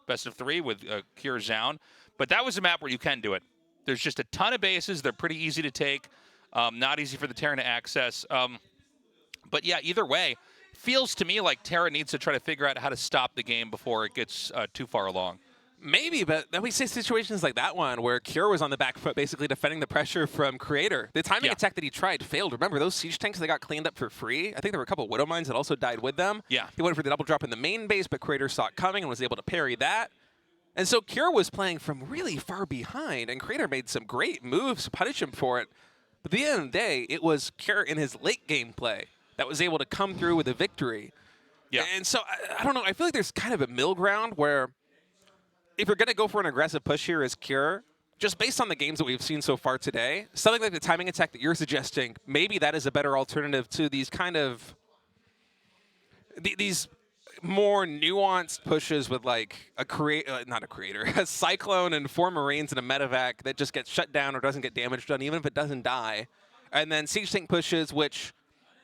Speaker 1: 3 with Cure Zoun. But that was a map where you can do it. There's just a ton of bases. They're pretty easy to take. Not easy for the Terran to access. But yeah, either way, feels to me like Terra needs to try to figure out how to stop the game before it gets too far along.
Speaker 2: Maybe, but then we see situations like that one where Cure was on the back foot basically defending the pressure from Creator. The timing attack that he tried failed. Remember, those siege tanks, they got cleaned up for free? I think there were a couple of Widow Mines that also died with them.
Speaker 1: Yeah.
Speaker 2: He went for the double drop in the main base, but Creator saw it coming and was able to parry that. And so Cure was playing from really far behind, and Creator made some great moves to punish him for it. But at the end of the day, it was Cure in his late game play that was able to come through with a victory.
Speaker 1: Yeah.
Speaker 2: And so, I don't know, I feel like there's kind of a middle ground where if you're going to go for an aggressive push here as Cure, just based on the games that we've seen so far today, something like the timing attack that you're suggesting, maybe that is a better alternative to these kind of these more nuanced pushes with like a Cyclone and 4 Marines and a medevac that just gets shut down or doesn't get damage done, even if it doesn't die. And then siege tank pushes, which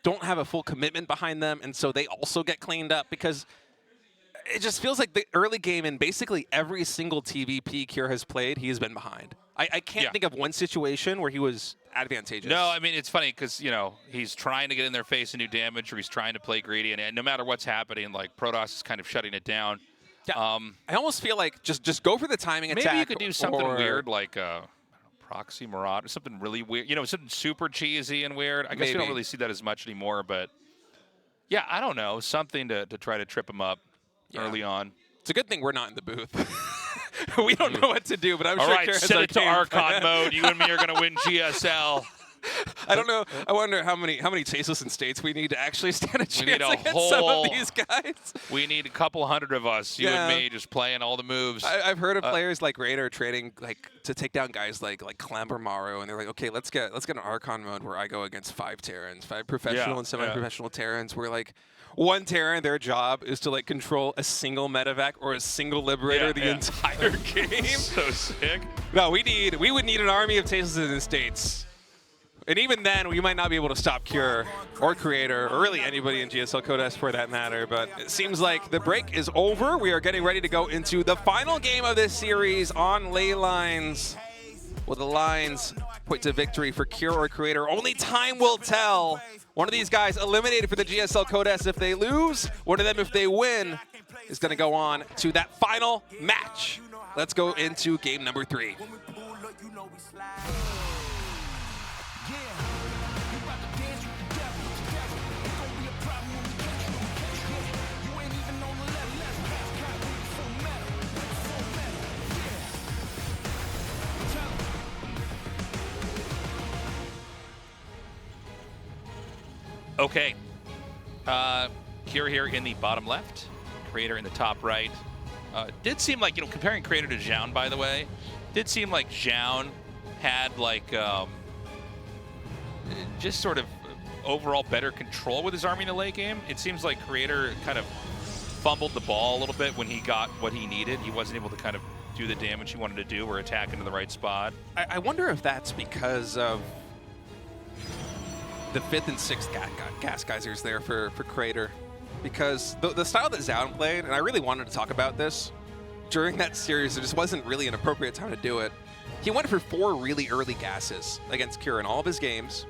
Speaker 2: don't have a full commitment behind them, and so they also get cleaned up because it just feels like the early game in basically every single TVP Cure has played, he has been behind. I can't think of one situation where he was advantageous.
Speaker 1: No, I mean, it's funny because, you know, he's trying to get in their face and do damage, or he's trying to play greedy, and no matter what's happening, like, Protoss is kind of shutting it down.
Speaker 2: Yeah, I almost feel like just go for the timing attack.
Speaker 1: Maybe you could do something weird like Proxy Marauder, something really weird. You know, something super cheesy and weird. I guess we don't really see that as much anymore, but yeah, I don't know. Something to try to trip him up early on.
Speaker 2: It's a good thing we're not in the booth. We don't know what to do, but I'm
Speaker 1: All
Speaker 2: sure
Speaker 1: right,
Speaker 2: Cure has
Speaker 1: set it to
Speaker 2: game
Speaker 1: Archon
Speaker 2: plan.
Speaker 1: mode. You and me are going to win GSL.
Speaker 2: I don't know. I wonder how many tasteless states we need to actually stand a chance
Speaker 1: need a
Speaker 2: against some of these guys.
Speaker 1: We need a couple hundred of us, you
Speaker 2: Yeah.
Speaker 1: and me, just playing all the moves.
Speaker 2: I've heard of players like Raider trading like to take down guys like Clem or Maru, and they're like, okay, let's get an Archon mode where I go against 5 Terrans, 5 professional and semi-professional Terrans, where like one Terran, their job is to like control a single medevac or a single liberator the entire game.
Speaker 1: So sick.
Speaker 2: No, we would need an army of tasteless states. And even then, we might not be able to stop Cure or Creator or really anybody in GSL Code S for that matter. But it seems like the break is over. We are getting ready to go into the final game of this series on ley lines. Will the lines point to victory for Cure or Creator? Only time will tell. One of these guys eliminated for the GSL Code S if they lose. One of them, if they win, is going to go on to that final match. Let's go into game number 3.
Speaker 1: Okay. Cure here in the bottom left, Creator in the top right. Did seem like, comparing Creator to Zoun, by the way, did seem like Zoun had like just sort of overall better control with his army in the late game. It seems like Creator kind of fumbled the ball a little bit when he got what he needed. He wasn't able to kind of do the damage he wanted to do or attack into the right spot.
Speaker 2: I wonder if that's because of the 5th and 6th gas geysers there for Creator. Because the style that Zoun played, and I really wanted to talk about this, during that series, there just wasn't really an appropriate time to do it. He went for 4 really early gases against Cure in all of his games.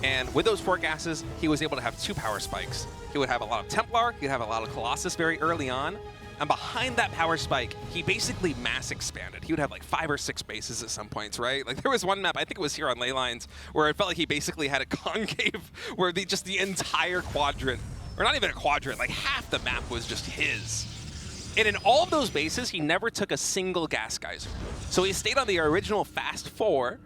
Speaker 2: And with those 4 gases, he was able to have 2 power spikes. He would have a lot of Templar, he'd have a lot of Colossus very early on. And behind that power spike, he basically mass expanded. He would have like 5 or 6 bases at some points, right? Like there was one map, I think it was here on ley lines, where it felt like he basically had a concave where just the entire quadrant, or not even a quadrant, like half the map was just his. And in all of those bases, he never took a single gas geyser. So he stayed on the original fast 4,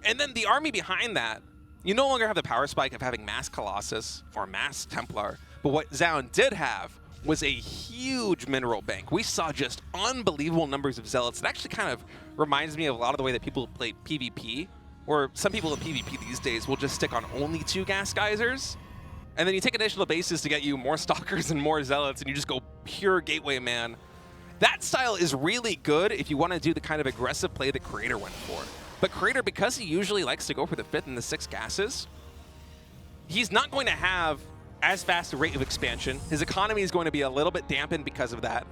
Speaker 2: and then the army behind that, you no longer have the power spike of having mass Colossus or mass Templar, but what Zoun did have was a huge mineral bank. We saw just unbelievable numbers of Zealots. It actually kind of reminds me of a lot of the way that people play PvP, where some people in PvP these days will just stick on only 2 gas geysers, and then you take additional bases to get you more Stalkers and more Zealots, and you just go pure Gateway Man. That style is really good if you want to do the kind of aggressive play that Creator went for. But Creator, because he usually likes to go for the 5th and the 6th gases, he's not going to have as fast a rate of expansion. His economy is going to be a little bit dampened because of that.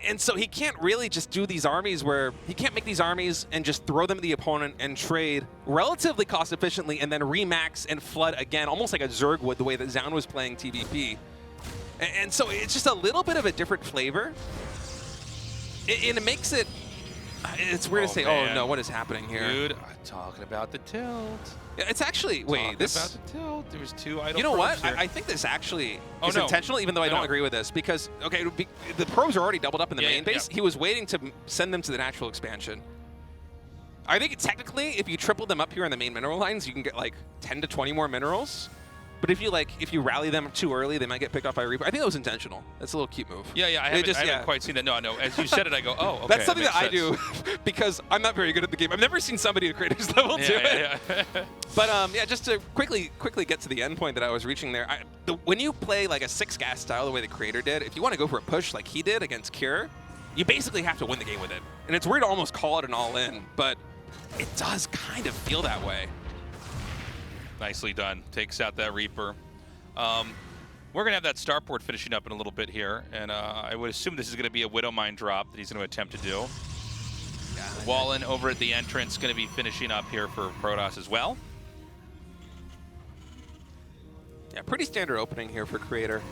Speaker 2: And so he can't really just do these armies where he can't make these armies and just throw them at the opponent and trade relatively cost efficiently and then remax and flood again, almost like a Zerg would, the way that Zoun was playing TVP. And so it's just a little bit of a different flavor. And it makes it, it's weird to say,
Speaker 1: man.
Speaker 2: Oh no, what is happening here?
Speaker 1: Dude, I'm talking about the tilt.
Speaker 2: Yeah, it's actually, wait, this...
Speaker 1: about the tilt. There was 2 idle
Speaker 2: You know what?
Speaker 1: probes here.
Speaker 2: I think this actually
Speaker 1: Oh,
Speaker 2: is
Speaker 1: no.
Speaker 2: intentional, even though I don't agree with this. Because, okay, the probes are already doubled up in the main base.
Speaker 1: Yeah.
Speaker 2: He was waiting to send them to the natural expansion. I think technically, if you triple them up here in the main mineral lines, you can get like 10 to 20 more minerals. But if you rally them too early, they might get picked off by a Reaper. I think that was intentional. That's a little cute move.
Speaker 1: Yeah, I haven't quite seen that. No, as you said it, I go, oh, okay.
Speaker 2: That's something that I
Speaker 1: makes
Speaker 2: do because I'm not very good at the game. I've never seen somebody at Creator's level do it.
Speaker 1: Yeah.
Speaker 2: But yeah, just to quickly get to the end point that I was reaching there, when you play like a 6 gas style the way the Creator did, if you want to go for a push like he did against Cure, you basically have to win the game with it. And it's weird to almost call it an all-in, but it does kind of feel that way.
Speaker 1: Nicely done. Takes out that Reaper. We're going to have that starport finishing up in a little bit here, and I would assume this is going to be a Widow Mine drop that he's going to attempt to do. Wallen over at the entrance going to be finishing up here for Protoss as well.
Speaker 2: Yeah, pretty standard opening here for Creator.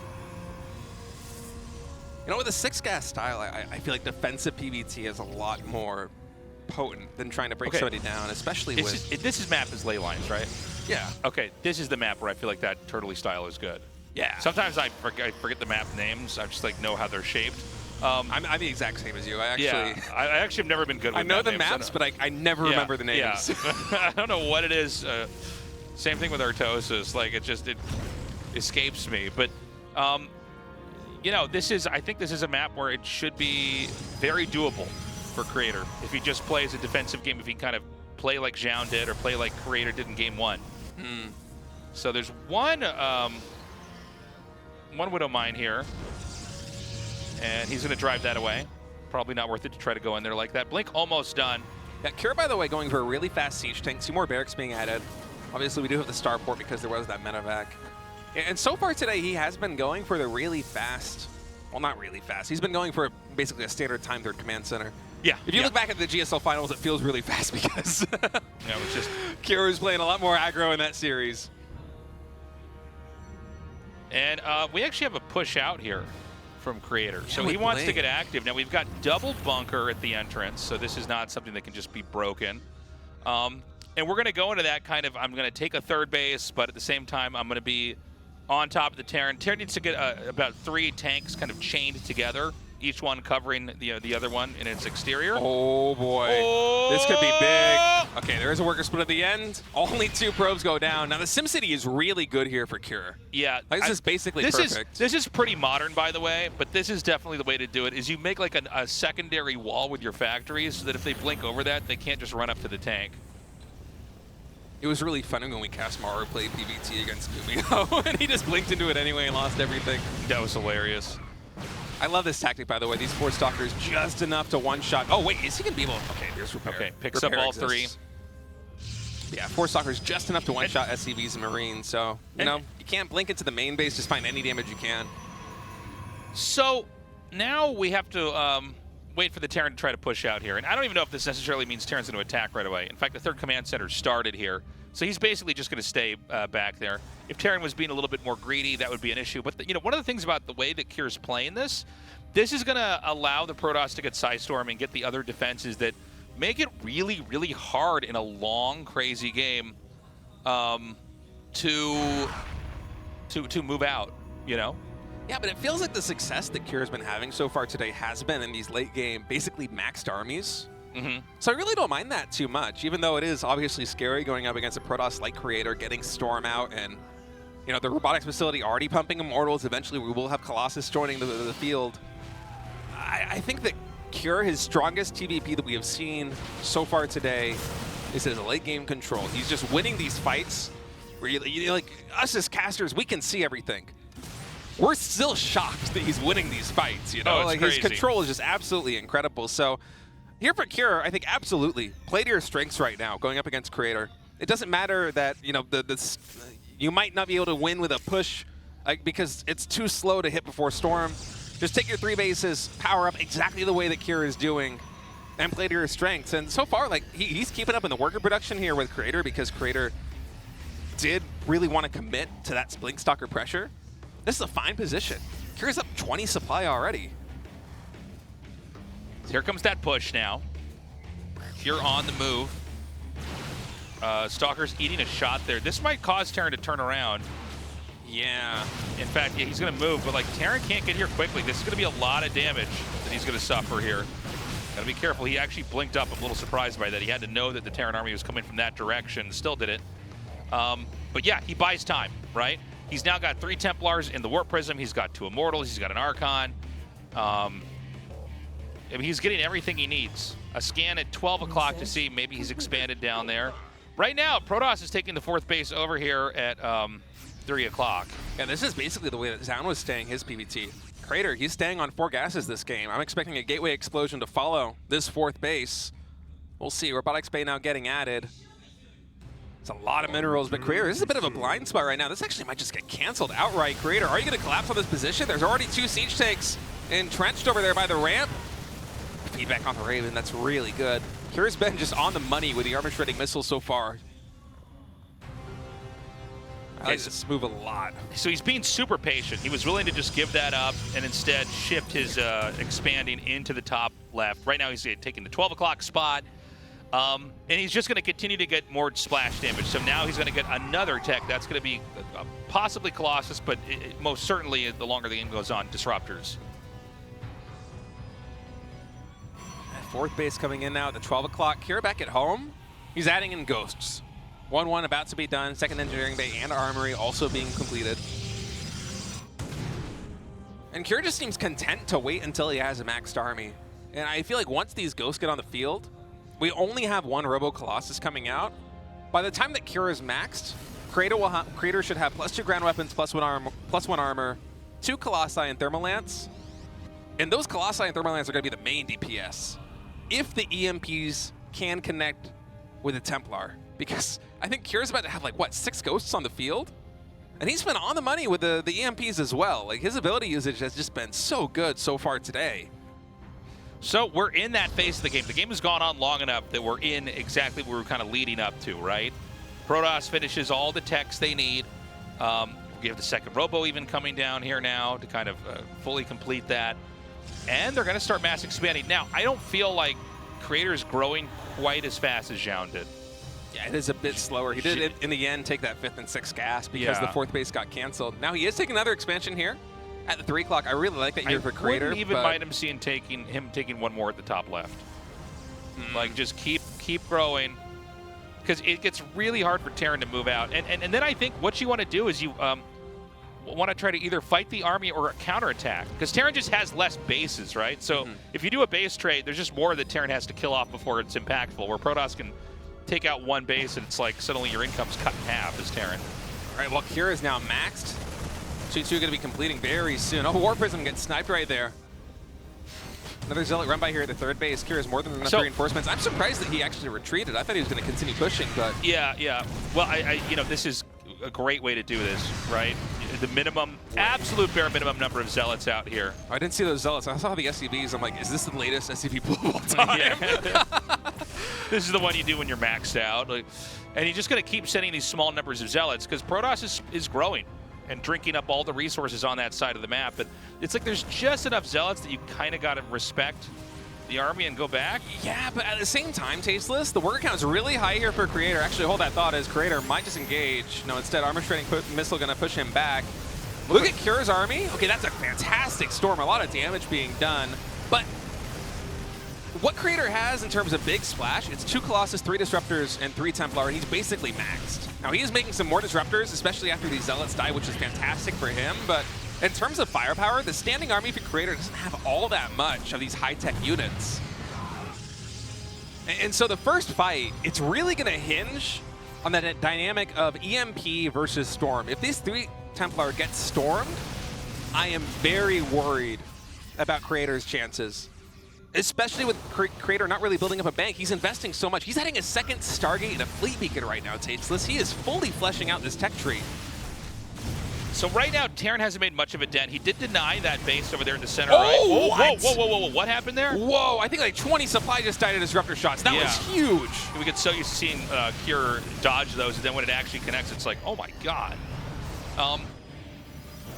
Speaker 2: You know, with a 6 gas style, I feel like defensive PvT is a lot more potent than trying to break somebody down, especially with...
Speaker 1: This is map is ley lines, right?
Speaker 2: Yeah.
Speaker 1: Okay, this is the map where I feel like that turtley style is good.
Speaker 2: Yeah.
Speaker 1: Sometimes I forget the map names. I just like know how they're shaped.
Speaker 2: I'm the exact same as you. I
Speaker 1: actually have never been good with
Speaker 2: I know the
Speaker 1: names,
Speaker 2: maps, but I never remember the names.
Speaker 1: Yeah. I don't know what it is. Same thing with Artosis. Like, it escapes me. But, you know, I think this is a map where it should be very doable for Creator. If he just plays a defensive game, if he kind of play like Zoun did or play like Creator did in game 1. So there's one Widow Mine here. And he's going to drive that away. Probably not worth it to try to go in there like that. Blink almost done.
Speaker 2: Yeah, Cure, by the way, going for a really fast siege tank. See more barracks being added. Obviously, we do have the starport because there was that medevac. And so far today, he has been going for the really fast. Well, not really fast. He's been going for basically a standard time third command center.
Speaker 1: Yeah.
Speaker 2: If you look back at the GSL finals, it feels really fast because
Speaker 1: it's just
Speaker 2: Cure is playing a lot more aggro in that series.
Speaker 1: And we actually have a push out here from Creator.
Speaker 2: Yeah,
Speaker 1: so he wants to get active. Now we've got double bunker at the entrance, so this is not something that can just be broken. And we're going to go into that kind of, I'm going to take a third base, but at the same time, I'm going to be on top of the Terran. Terran needs to get about 3 tanks kind of chained together, each one covering the other one in its exterior.
Speaker 2: Oh boy, this could be big. Okay, there is a worker split at the end. Only 2 probes go down. Now the SimCity is really good here for Cure.
Speaker 1: Yeah,
Speaker 2: like, this is basically perfect.
Speaker 1: This is pretty modern, by the way, but this is definitely the way to do it. Is you make like a secondary wall with your factories, so that if they blink over that, they can't just run up to the tank.
Speaker 2: It was really funny when we cast Maru play PvT against Kumio, and he just blinked into it anyway and lost everything.
Speaker 1: That was hilarious.
Speaker 2: I love this tactic, by the way. These 4 stalkers just enough to one-shot. Oh, wait, is he going to be able to... Okay, there's repair.
Speaker 1: Okay, picks up all 3.
Speaker 2: Yeah, 4 stalkers just enough to one-shot SCVs and Marines. So, you know, you can't blink into the main base. Just find any damage you can.
Speaker 1: So, now we have to wait for the Terran to try to push out here. And I don't even know if this necessarily means Terran's going to attack right away. In fact, the 3rd command center started here. So he's basically just going to stay back there. If Terran was being a little bit more greedy, that would be an issue. But, you know, one of the things about the way that Cure's playing this is going to allow the Protoss to get Psystorm and get the other defenses that make it really, really hard in a long, crazy game to move out, you know?
Speaker 2: Yeah, but it feels like the success that Cure's been having so far today has been in these late game, basically maxed armies. So I really don't mind that too much, even though it is obviously scary going up against a Protoss like Creator, getting Storm out, and you know the robotics facility already pumping Immortals. Eventually we will have Colossus joining the field. I think that Cure, his strongest TVP that we have seen so far today, is his late game control. He's just winning these fights where you like us as casters, we can see everything. We're still shocked that he's winning these fights, you know? Like
Speaker 1: crazy.
Speaker 2: His control is just absolutely incredible. So here for Cure, I think absolutely play to your strengths right now, going up against Creator. It doesn't matter that, you know, you might not be able to win with a push because it's too slow to hit before Storm. Just take your 3 bases, power up exactly the way that Cure is doing, and play to your strengths. And so far, like he's keeping up in the worker production here with Creator because Creator did really want to commit to that Blink Stalker pressure. This is a fine position. Cure's up 20 supply already.
Speaker 1: Here comes that push now. Cure on the move. Stalker's eating a shot there. This might cause Terran to turn around.
Speaker 2: Yeah.
Speaker 1: In fact, yeah, he's going to move, but like Terran can't get here quickly. This is going to be a lot of damage that he's going to suffer here. Got to be careful. He actually blinked up. I'm a little surprised by that. He had to know that the Terran army was coming from that direction. Still did it. But yeah, he buys time, right? He's now got 3 Templars in the Warp Prism. He's got 2 Immortals. He's got an Archon. I mean, he's getting everything he needs. A scan at 12 o'clock to see maybe he's expanded down there. Right now, Protoss is taking the 4th base over here at 3 o'clock.
Speaker 2: Yeah, this is basically the way that Zoun was staying his PvT. Creator, he's staying on 4 gases this game. I'm expecting a Gateway Explosion to follow this 4th base. We'll see. Robotics Bay now getting added. It's a lot of minerals, but Creator, this is a bit of a blind spot right now. This actually might just get canceled outright. Creator, are you going to collapse on this position? There's already 2 siege tanks entrenched over there by the ramp. Feedback on the Raven, that's really good. Cure's been just on the money with the armor-shredding missiles so far. I like this move a lot.
Speaker 1: So he's being super patient. He was willing to just give that up and instead shift his expanding into the top left. Right now he's taking the 12 o'clock spot. And he's just going to continue to get more splash damage. So now he's going to get another tech. That's going to be possibly Colossus, but most certainly, the longer the game goes on, Disruptors.
Speaker 2: fourth base coming in now at the 12 o'clock. Kira back at home. He's adding in ghosts. 1-1 about to be done. Second engineering bay and armory also being completed. And Kira just seems content to wait until he has a maxed army. And I feel like once these ghosts get on the field, we only have one Robo Colossus coming out. By the time that Kira is maxed, Creator should have +2 ground weapons, +1 armor, 2 Colossi and Thermalance. And those Colossi and Thermalance are going to be the main DPS. If the EMPs can connect with a Templar. Because I think Kira's about to have, like, what, 6 ghosts on the field? And he's been on the money with the EMPs as well. Like, his ability usage has just been so good so far today.
Speaker 1: So we're in that phase of the game. The game has gone on long enough that we're in exactly what we're kind of leading up to, right? Protoss finishes all the techs they need. We have the second Robo even coming down here now to kind of fully complete that. And they're going to start mass expanding. Now, I don't feel like Creator is growing quite as fast as Zoun did.
Speaker 2: Yeah, it is a bit slower. He did, in the end, take that 5th and 6th gas because the 4th base got canceled. Now, he is taking another expansion here at the 3 o'clock. I really like that here for Creator.
Speaker 1: I wouldn't even mind him seeing him taking one more at the top left. Like, just keep growing. Because it gets really hard for Terran to move out. And then I think what you want to do is you want to try to either fight the army or counterattack. Because Terran just has less bases, right? So if you do a base trade, there's just more that Terran has to kill off before it's impactful, where Protoss can take out one base and it's like suddenly your income's cut in half as Terran.
Speaker 2: All right, well, Kira is now maxed. 2-2 going to be completing very soon. Oh, War Prism gets sniped right there. Another Zealot run by here at the 3rd base. Kira's more than enough reinforcements. I'm surprised that he actually retreated. I thought he was going to continue pushing, but...
Speaker 1: Yeah. Well, you know, this is a great way to do this, right? The minimum, absolute bare minimum number of Zealots out here.
Speaker 2: I didn't see those Zealots. I saw the SCVs. I'm like, is this the latest SCV pool of all time?
Speaker 1: Yeah. This is the one you do when you're maxed out. Like, and you're just going to keep sending these small numbers of Zealots because Protoss is growing and drinking up all the resources on that side of the map. But it's like there's just enough Zealots that you kind of got to respect the army and go back.
Speaker 2: Yeah, but at the same time, Tasteless, the worker count is really high here for Creator. Actually, hold that thought as Creator might disengage. No, instead, Armor Straining Missile going to push him back. Look at Kira's army. Okay, that's a fantastic storm. A lot of damage being done. But what Creator has in terms of big splash, it's 2 Colossus, 3 Disruptors, and 3 Templar, and he's basically maxed. Now, he is making some more Disruptors, especially after these Zealots die, which is fantastic for him, but in terms of firepower, the standing army for Creator doesn't have all that much of these high-tech units. And so the first fight, it's really going to hinge on that dynamic of EMP versus Storm. If these 3 Templar get stormed, I am very worried about Creator's chances. Especially with Creator not really building up a bank. He's investing so much. He's adding a second Stargate and a Fleet Beacon right now, Tasteless. He is fully fleshing out this tech tree.
Speaker 1: So right now, Terran hasn't made much of a dent. He ded deny that base over there in the center,
Speaker 2: right?
Speaker 1: Oh, whoa. What happened there?
Speaker 2: Whoa, I think like 20 supply just died at Disruptor shots. That was huge.
Speaker 1: We get so used to seeing Cure dodge those, and then when it actually connects, it's like, oh my God.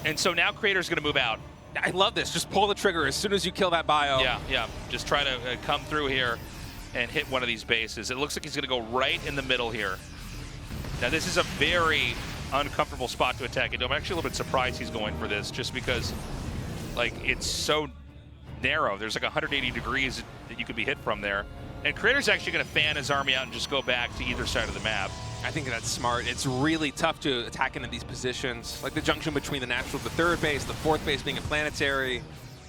Speaker 1: And so now Creator's going to move out.
Speaker 2: I love this. Just pull the trigger as soon as you kill that bio.
Speaker 1: Yeah. Just try to come through here and hit one of these bases. It looks like he's going to go right in the middle here. Now, this is a very uncomfortable spot to attack it. I'm actually a little bit surprised he's going for this just because, like, it's so narrow. There's like 180 degrees that you could be hit from there. And Creator's actually going to fan his army out and just go back to either side of the map.
Speaker 2: I think that's smart. It's really tough to attack into these positions. Like the junction between the natural, the 3rd base, the 4th base being a planetary.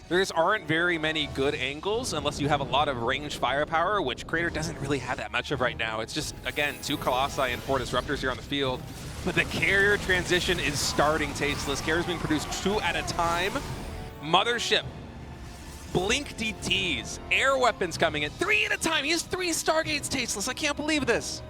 Speaker 2: There just aren't very many good angles unless you have a lot of ranged firepower, which Creator doesn't really have that much of right now. It's just, again, 2 Colossi and 4 Disruptors here on the field. But the carrier transition is starting, Tasteless. Carrier's being produced 2 at a time. Mothership. Blink DTs. Air weapons coming in. 3 at a time. He has 3 Stargates, Tasteless. I can't believe this.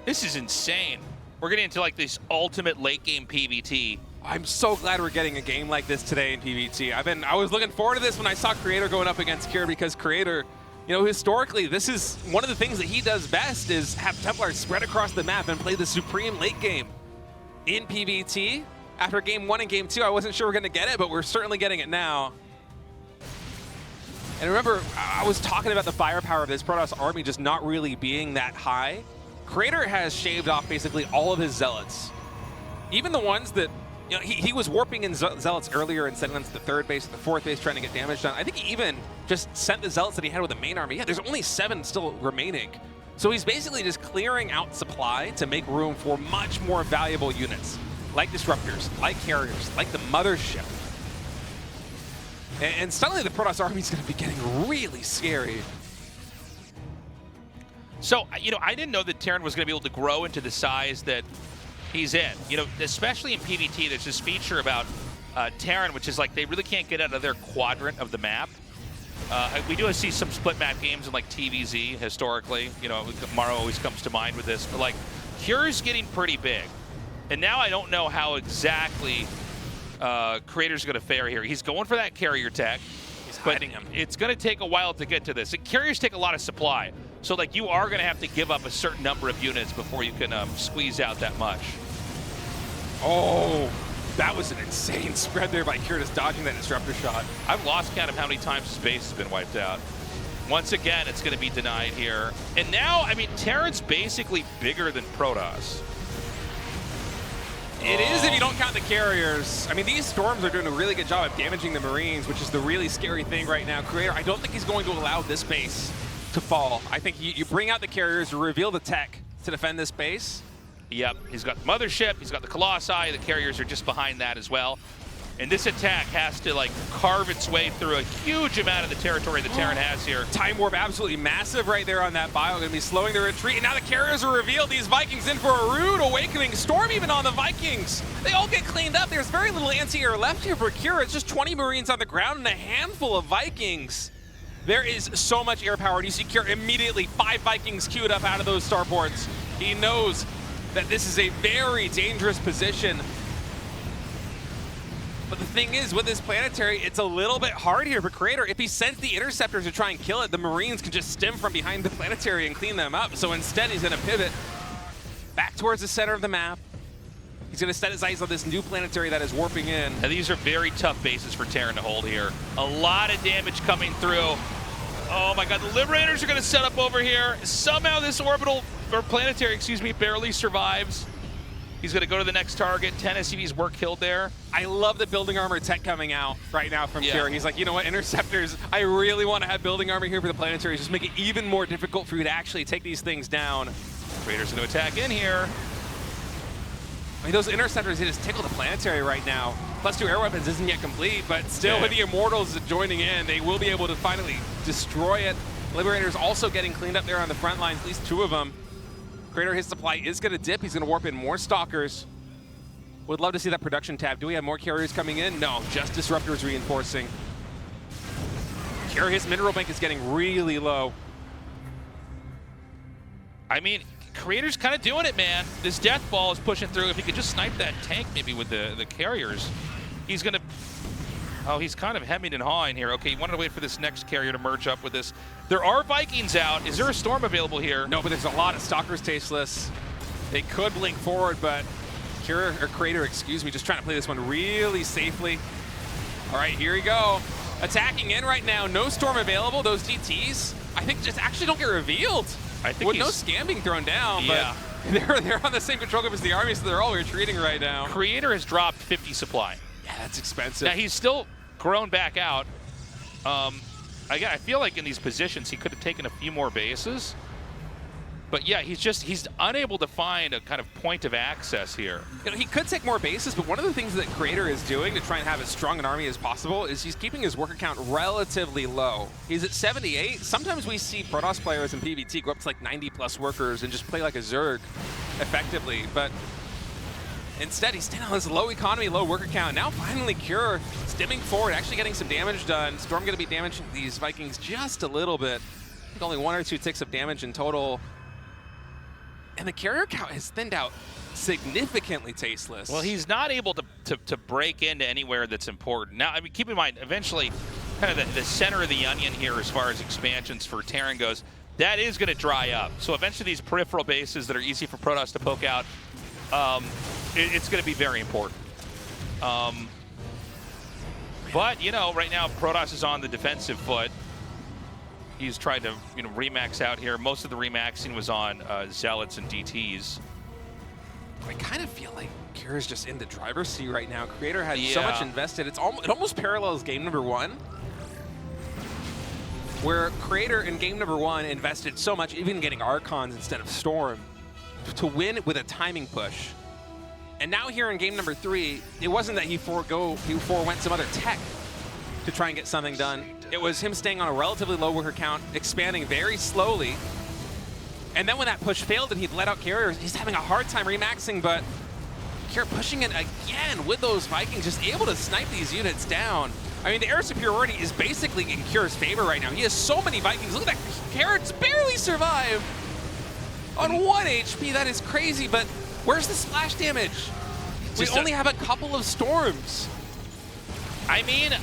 Speaker 1: This is insane. We're getting into like this ultimate late game PvT.
Speaker 2: I'm so glad we're getting a game like this today in PvT. I was looking forward to this when I saw Creator going up against Kira because Creator, you know, historically, this is one of the things that he does best is have Templars spread across the map and play the supreme late game in PvT. After game 1 and game 2, I wasn't sure we're going to get it, but we're certainly getting it now. And remember, I was talking about the firepower of this Protoss army just not really being that high. Creator has shaved off basically all of his Zealots. Even the ones that You know, he was warping in Zealots earlier and sending them to the 3rd base and the 4th base trying to get damage done. I think he even just sent the Zealots that he had with the main army. Yeah, there's only 7 still remaining. So he's basically just clearing out supply to make room for much more valuable units, like Disruptors, like Carriers, like the Mothership. And suddenly the Protoss army is going to be getting really scary.
Speaker 1: So, you know, I didn't know that Terran was going to be able to grow into the size that he's in. You know, especially in PvT, there's this feature about Terran, which is like they really can't get out of their quadrant of the map. We do see some split map games in like TVZ historically. You know, Maro always comes to mind with this. But like, Cure's getting pretty big. And now I don't know how exactly Creator's going to fare here. He's going for that carrier tech.
Speaker 2: He's hiding him.
Speaker 1: It's going to take a while to get to this. And carriers take a lot of supply. So like you are going to have to give up a certain number of units before you can squeeze out that much.
Speaker 2: Oh, that was an insane spread there by Cure, just dodging that disruptor shot.
Speaker 1: I've lost count of how many times his base has been wiped out. Once again, it's going to be denied here. And now, I mean, Terran's basically bigger than Protoss.
Speaker 2: It is if you don't count the carriers. I mean, these Storms are doing a really good job of damaging the Marines, which is the really scary thing right now. Creator, I don't think he's going to allow this base to fall. I think you bring out the carriers, you reveal the tech to defend this base.
Speaker 1: Yep, he's got the Mothership, he's got the Colossi, the carriers are just behind that as well. And this attack has to like carve its way through a huge amount of the territory that Terran has here.
Speaker 2: Time Warp absolutely massive right there on that bio, gonna be slowing the retreat. And now the carriers are revealed, these Vikings in for a rude awakening. Storm even on the Vikings. They all get cleaned up. There's very little anti-air left here for Cure. It's just 20 Marines on the ground and a handful of Vikings. There is so much air power, and you see Cure immediately 5 Vikings queued up out of those starports. He knows that this is a very dangerous position. But the thing is, with this planetary, it's a little bit hard here for Creator. If he sends the interceptors to try and kill it, the Marines can just stem from behind the planetary and clean them up. So instead, he's going to pivot back towards the center of the map. He's going to set his eyes on this new planetary that is warping in.
Speaker 1: And these are very tough bases for Terran to hold here. A lot of damage coming through. Oh my god, the Liberators are going to set up over here. Somehow this orbital, or planetary, excuse me, barely survives. He's going to go to the next target. 10 SCVs were killed there.
Speaker 2: I love the building armor tech coming out right now from Cure. He's like, you know what, interceptors, I really want to have building armor here for the planetaries. Just make it even more difficult for you to actually take these things down.
Speaker 1: Raiders going to attack in here.
Speaker 2: I mean, those interceptors, they just tickle the planetary right now. +2 air weapons isn't yet complete, but still with the Immortals joining in, they will be able to finally destroy it. Liberators also getting cleaned up there on the front lines, at least 2 of them. Creator, his supply is going to dip. He's going to warp in more Stalkers. Would love to see that production tab. Do we have more carriers coming in? No, just Disruptors reinforcing. Cure, his mineral bank is getting really low.
Speaker 1: I mean, Creator's kind of doing it, man. This Death Ball is pushing through. If he could just snipe that tank maybe with the carriers, he's going to... Oh, he's kind of hemming and hawing here. Okay, he wanted to wait for this next carrier to merge up with this. There are Vikings out. Is there a Storm available here?
Speaker 2: No, but there's a lot of Stalkers tasteless. They could blink forward, but Cure, or Creator, excuse me, just trying to play this one really safely. All right, here we go. Attacking in right now. No Storm available. Those DTs, I think, just actually don't get revealed.
Speaker 1: I think
Speaker 2: with no scam being thrown down,
Speaker 1: yeah.
Speaker 2: But they're on the same control group as the army, so they're all retreating right now.
Speaker 1: Creator has dropped 50 supply.
Speaker 2: Yeah, that's expensive.
Speaker 1: Now, he's still grown back out. Again, I feel like in these positions, he could have taken a few more bases. But yeah, he's unable to find a kind of point of access here.
Speaker 2: You know, he could take more bases, but one of the things that Creator is doing to try and have as strong an army as possible is he's keeping his worker count relatively low. He's at 78. Sometimes we see Protoss players in PvT go up to like 90+ workers and just play like a Zerg effectively, but instead he's staying on this low economy, low worker count. Now finally Cure stimming forward, actually getting some damage done. Storm going to be damaging these Vikings just a little bit. I think only 1 or 2 ticks of damage in total. And the carrier count has thinned out significantly tasteless.
Speaker 1: Well, he's not able to break into anywhere that's important. Now, I mean, keep in mind, eventually, kind of the center of the onion here as far as expansions for Terran goes, that is going to dry up. So eventually these peripheral bases that are easy for Protoss to poke out, it's going to be very important. But, you know, right now Protoss is on the defensive foot. He's tried to, you know, remax out here. Most of the remaxing was on Zealots and DTs.
Speaker 2: I kind of feel like Kira's just in the driver's seat right now. Creator had so much invested. It almost parallels game number 1, where Creator in game number 1 invested so much, even getting Archons instead of Storm, to win with a timing push. And now here in game number 3, it wasn't that he forewent some other tech to try and get something done. It was him staying on a relatively low worker count, expanding very slowly. And then when that push failed and he'd let out carriers, he's having a hard time remaxing, but Kira pushing it again with those Vikings, just able to snipe these units down. I mean, the air superiority is basically in Kira's favor right now. He has so many Vikings. Look at that, Kira's barely survived on 1 HP. That is crazy, but where's the splash damage? We only have a couple of storms.
Speaker 1: I mean,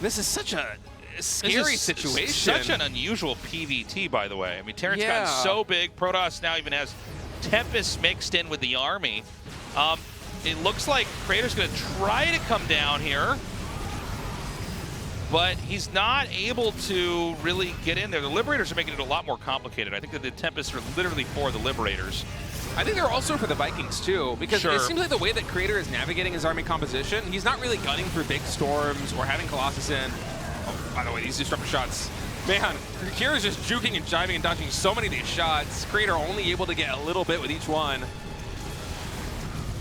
Speaker 2: this is such a scary situation.
Speaker 1: Such an unusual PvT, by the way. I mean, Terran's gotten so big. Protoss now even has Tempest mixed in with the army. It looks like Creator's going to try to come down here, but he's not able to really get in there. The Liberators are making it a lot more complicated. I think that the Tempests are literally for the Liberators.
Speaker 2: I think they're also for the Vikings too, because it seems like the way that Creator is navigating his army composition, he's not really gunning for big storms or having Colossus in. Oh, by the way, these disruptor shots. Man, Kira's just juking and jiving and dodging so many of these shots. Creator only able to get a little bit with each one.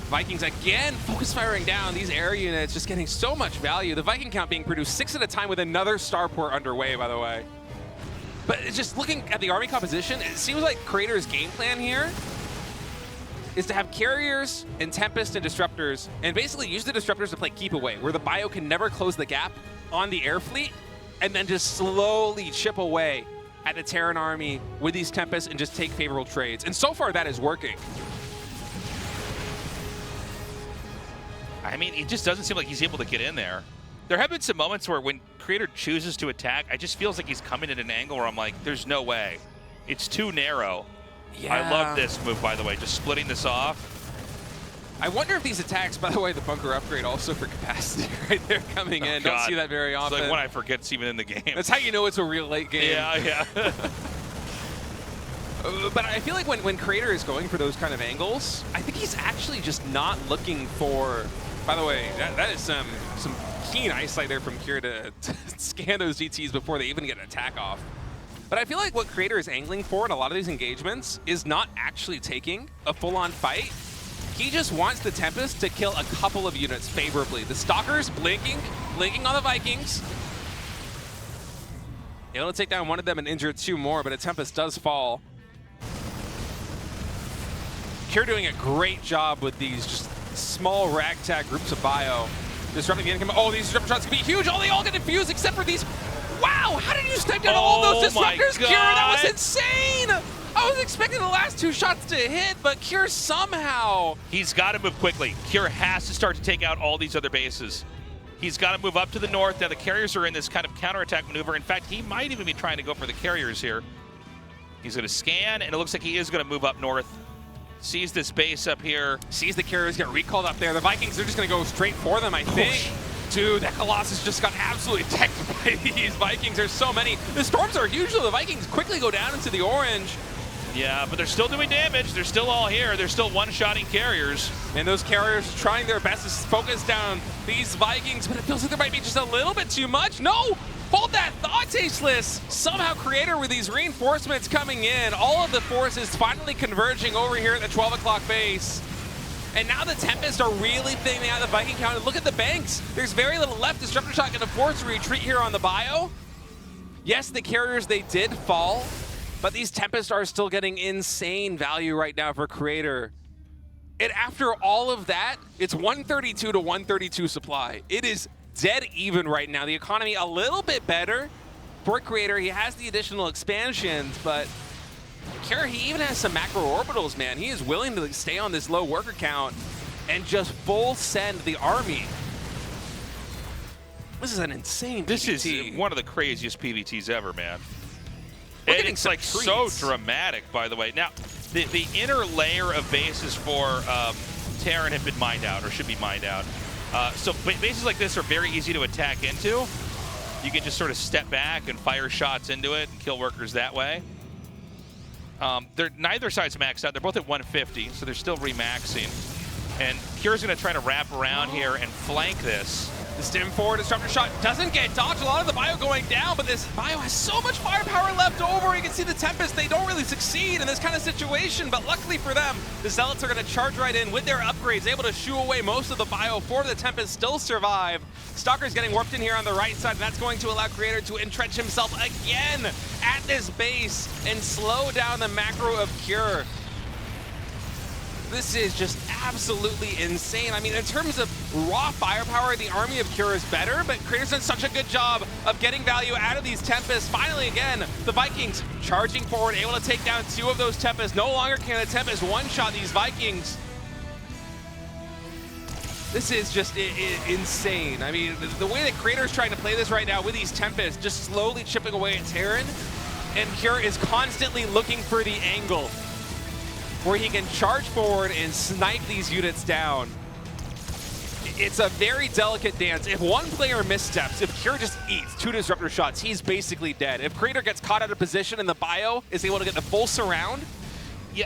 Speaker 2: Vikings again focus firing down these air units, just getting so much value. The Viking count being produced 6 at a time with another starport underway, by the way. But it's just looking at the army composition, it seems like Creator's game plan here is to have carriers and Tempest and Disruptors, and basically use the Disruptors to play keep away, where the bio can never close the gap on the air fleet, and then just slowly chip away at the Terran army with these Tempests and just take favorable trades. And so far that is working.
Speaker 1: I mean, it just doesn't seem like he's able to get in there. There have been some moments where when Creator chooses to attack, it just feels like he's coming at an angle where I'm like, there's no way. It's too narrow. Yeah. I love this move, by the way, just splitting this off.
Speaker 2: I wonder if these attacks, by the way, the bunker upgrade also for capacity right there coming in.
Speaker 1: God.
Speaker 2: Don't see that very often.
Speaker 1: It's like when I forget it's even in the game.
Speaker 2: That's how you know it's a real late game.
Speaker 1: Yeah.
Speaker 2: But I feel like when Creator is going for those kind of angles, I think he's actually just not looking for... By the way, that is some keen eyesight there from Kira to scan those GTs before they even get an attack off. But I feel like what Creator is angling for in a lot of these engagements is not actually taking a full-on fight. He just wants the Tempest to kill a couple of units favorably. The Stalkers blinking on the Vikings. Able to take down one of them and injure 2 more, but a Tempest does fall. Kira doing a great job with these just small ragtag groups of bio. Disrupting the income. Oh, these disruptor shots can be huge. Oh, they all get infused except for these. Wow, how did you snipe down all of those disruptors, Kira? That was insane! I was expecting the last 2 shots to hit, but Kira somehow...
Speaker 1: He's got to move quickly. Kira has to start to take out all these other bases. He's got to move up to the north. Now the carriers are in this kind of counterattack maneuver. In fact, he might even be trying to go for the carriers here. He's going to scan, and it looks like he is going to move up north. Sees this base up here.
Speaker 2: Sees the carriers get recalled up there. The Vikings are just going to go straight for them, I think. Dude, that Colossus just got absolutely decked by these Vikings. There's so many. The storms are huge, though. The Vikings quickly go down into the orange.
Speaker 1: Yeah, but they're still doing damage. They're still all here. They're still one-shotting carriers.
Speaker 2: And those carriers trying their best to focus down these Vikings, but it feels like there might be just a little bit too much. No! Hold that thought, Tasteless! Somehow Creator with these reinforcements coming in, all of the forces finally converging over here at the 12 o'clock base. And now the Tempest are really thinning out the Viking count. And look at the banks. There's very little left. Disruptor Shot going to force a retreat here on the bio. Yes, the carriers, they did fall, but these Tempests are still getting insane value right now for Creator. And after all of that, it's 132 to 132 supply. It is dead even right now. The economy a little bit better for Creator. He has the additional expansions, but Kira, he even has some macro orbitals, man. He is willing to stay on this low worker count and just full send the army. This is an insane PvT.
Speaker 1: This is one of the craziest PvTs ever, man.
Speaker 2: And
Speaker 1: it's like so dramatic, by the way. Now, the inner layer of bases for Terran have been mined out, or should be mined out. So bases like this are very easy to attack into. You can just sort of step back and fire shots into it and kill workers that way. Neither side's maxed out. They're both at 150, so they're still remaxing. And Cure's going to try to wrap around here and flank this.
Speaker 2: The stim forward disruptor shot doesn't get dodged. A lot of the bio going down, but this bio has so much firepower left over. You can see the Tempest, they don't really succeed in this kind of situation, but luckily for them, the Zealots are going to charge right in with their upgrades, able to shoo away most of the bio for the Tempest, still survive. Stalker's getting warped in here on the right side, and that's going to allow Creator to entrench himself again at this base and slow down the macro of Cure. This is just absolutely insane. I mean, in terms of raw firepower, the army of Cure is better, but Creator's done such a good job of getting value out of these Tempests. Finally, again, the Vikings charging forward, able to take down 2 of those Tempests. No longer can the Tempest one-shot these Vikings. This is just insane. I mean, the way that Creator's trying to play this right now with these Tempests, just slowly chipping away at Terran, and Cure is constantly looking for the angle where he can charge forward and snipe these units down. It's a very delicate dance. If one player missteps, if Cure just eats 2 disruptor shots, he's basically dead. If Creator gets caught out of position and the bio is able to get the full surround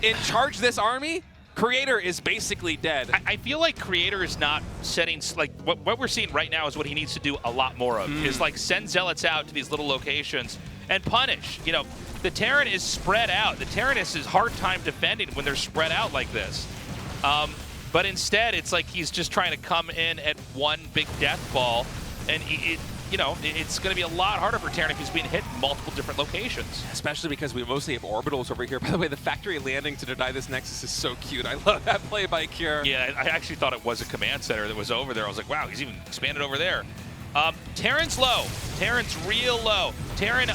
Speaker 2: and charge this army, Creator is basically dead.
Speaker 1: I feel like Creator is not setting, like what we're seeing right now is what he needs to do a lot more of, is like send Zealots out to these little locations and punish. You know, the Terran is spread out. The Terran has a hard time defending when they're spread out like this. But instead, it's like he's just trying to come in at one big death ball, and it's going to be a lot harder for Terran if he's being hit in multiple different locations.
Speaker 2: Especially because we mostly have orbitals over here. By the way, the factory landing to deny this Nexus is so cute. I love that play by Cure.
Speaker 1: Yeah, I actually thought it was a command center that was over there. I was like, wow, he's even expanded over there. Terran's low. Terran's real low. Terran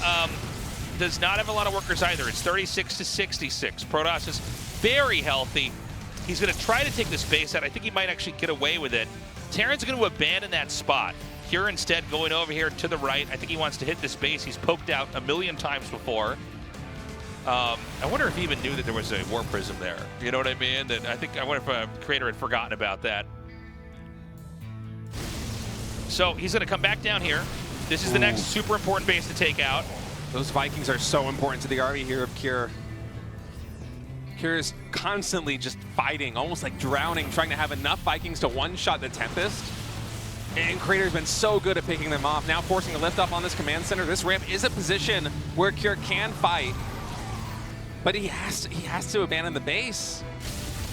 Speaker 1: does not have a lot of workers either. It's 36 to 66. Protoss is very healthy. He's going to try to take this base out. I think he might actually get away with it. Terran's going to abandon that spot. Cure instead going over here to the right. I think he wants to hit this base. He's poked out a million times before. I wonder if he even knew that there was a War Prism there. You know what I mean? I wonder if Creator had forgotten about that. So he's going to come back down here. This is the next super important base to take out.
Speaker 2: Those Vikings are so important to the army here of Cure. Cure is constantly just fighting, almost like drowning, trying to have enough Vikings to one-shot the Tempest. And Creator's been so good at picking them off. Now forcing a lift-off on this command center. This ramp is a position where Cure can fight, but he has to abandon the base.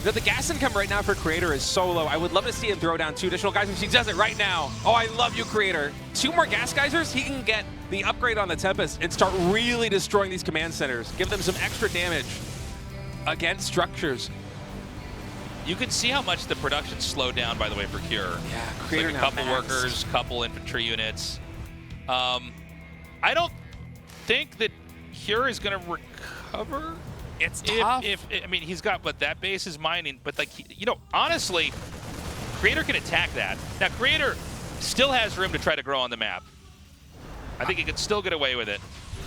Speaker 2: The gas income right now for Creator is so low. I would love to see him throw down 2 additional geysers. He does it right now. Oh, I love you, Creator. 2 more gas geysers, he can get the upgrade on the Tempest and start really destroying these command centers. Give them some extra damage against structures.
Speaker 1: You can see how much the production slowed down, by the way, for Cure.
Speaker 2: Yeah, Creator
Speaker 1: like a couple workers, couple infantry units. I don't think that Cure is going to recover.
Speaker 2: It's tough.
Speaker 1: I mean, he's got, but that base is mining, but like, honestly, Creator can attack that. Now, Creator still has room to try to grow on the map. I think he could still get away with it.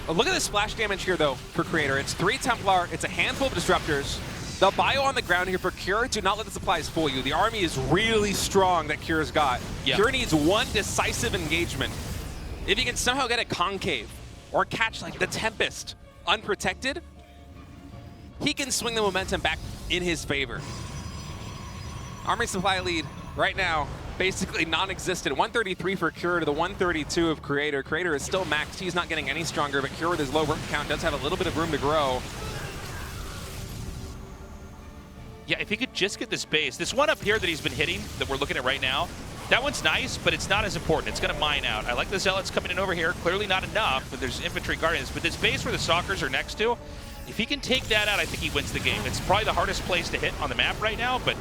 Speaker 2: Look at the splash damage here, though, for Creator. It's 3 Templar, it's a handful of Disruptors. The bio on the ground here for Cure, do not let the supplies fool you. The army is really strong that Cure's got. Yep. Cure needs one decisive engagement. If he can somehow get a concave or catch like the Tempest unprotected, he can swing the momentum back in his favor. Army supply lead right now, basically non-existent. 133 for Cure to the 132 of Creator. Creator is still maxed. He's not getting any stronger, but Cure with his low work count does have a little bit of room to grow.
Speaker 1: Yeah, if he could just get this base. This one up here that he's been hitting, that we're looking at right now, that one's nice, but it's not as important. It's going to mine out. I like the Zealots coming in over here. Clearly not enough, but there's infantry guarding this. But this base where the Stalkers are next to, if he can take that out, I think he wins the game. It's probably the hardest place to hit on the map right now, but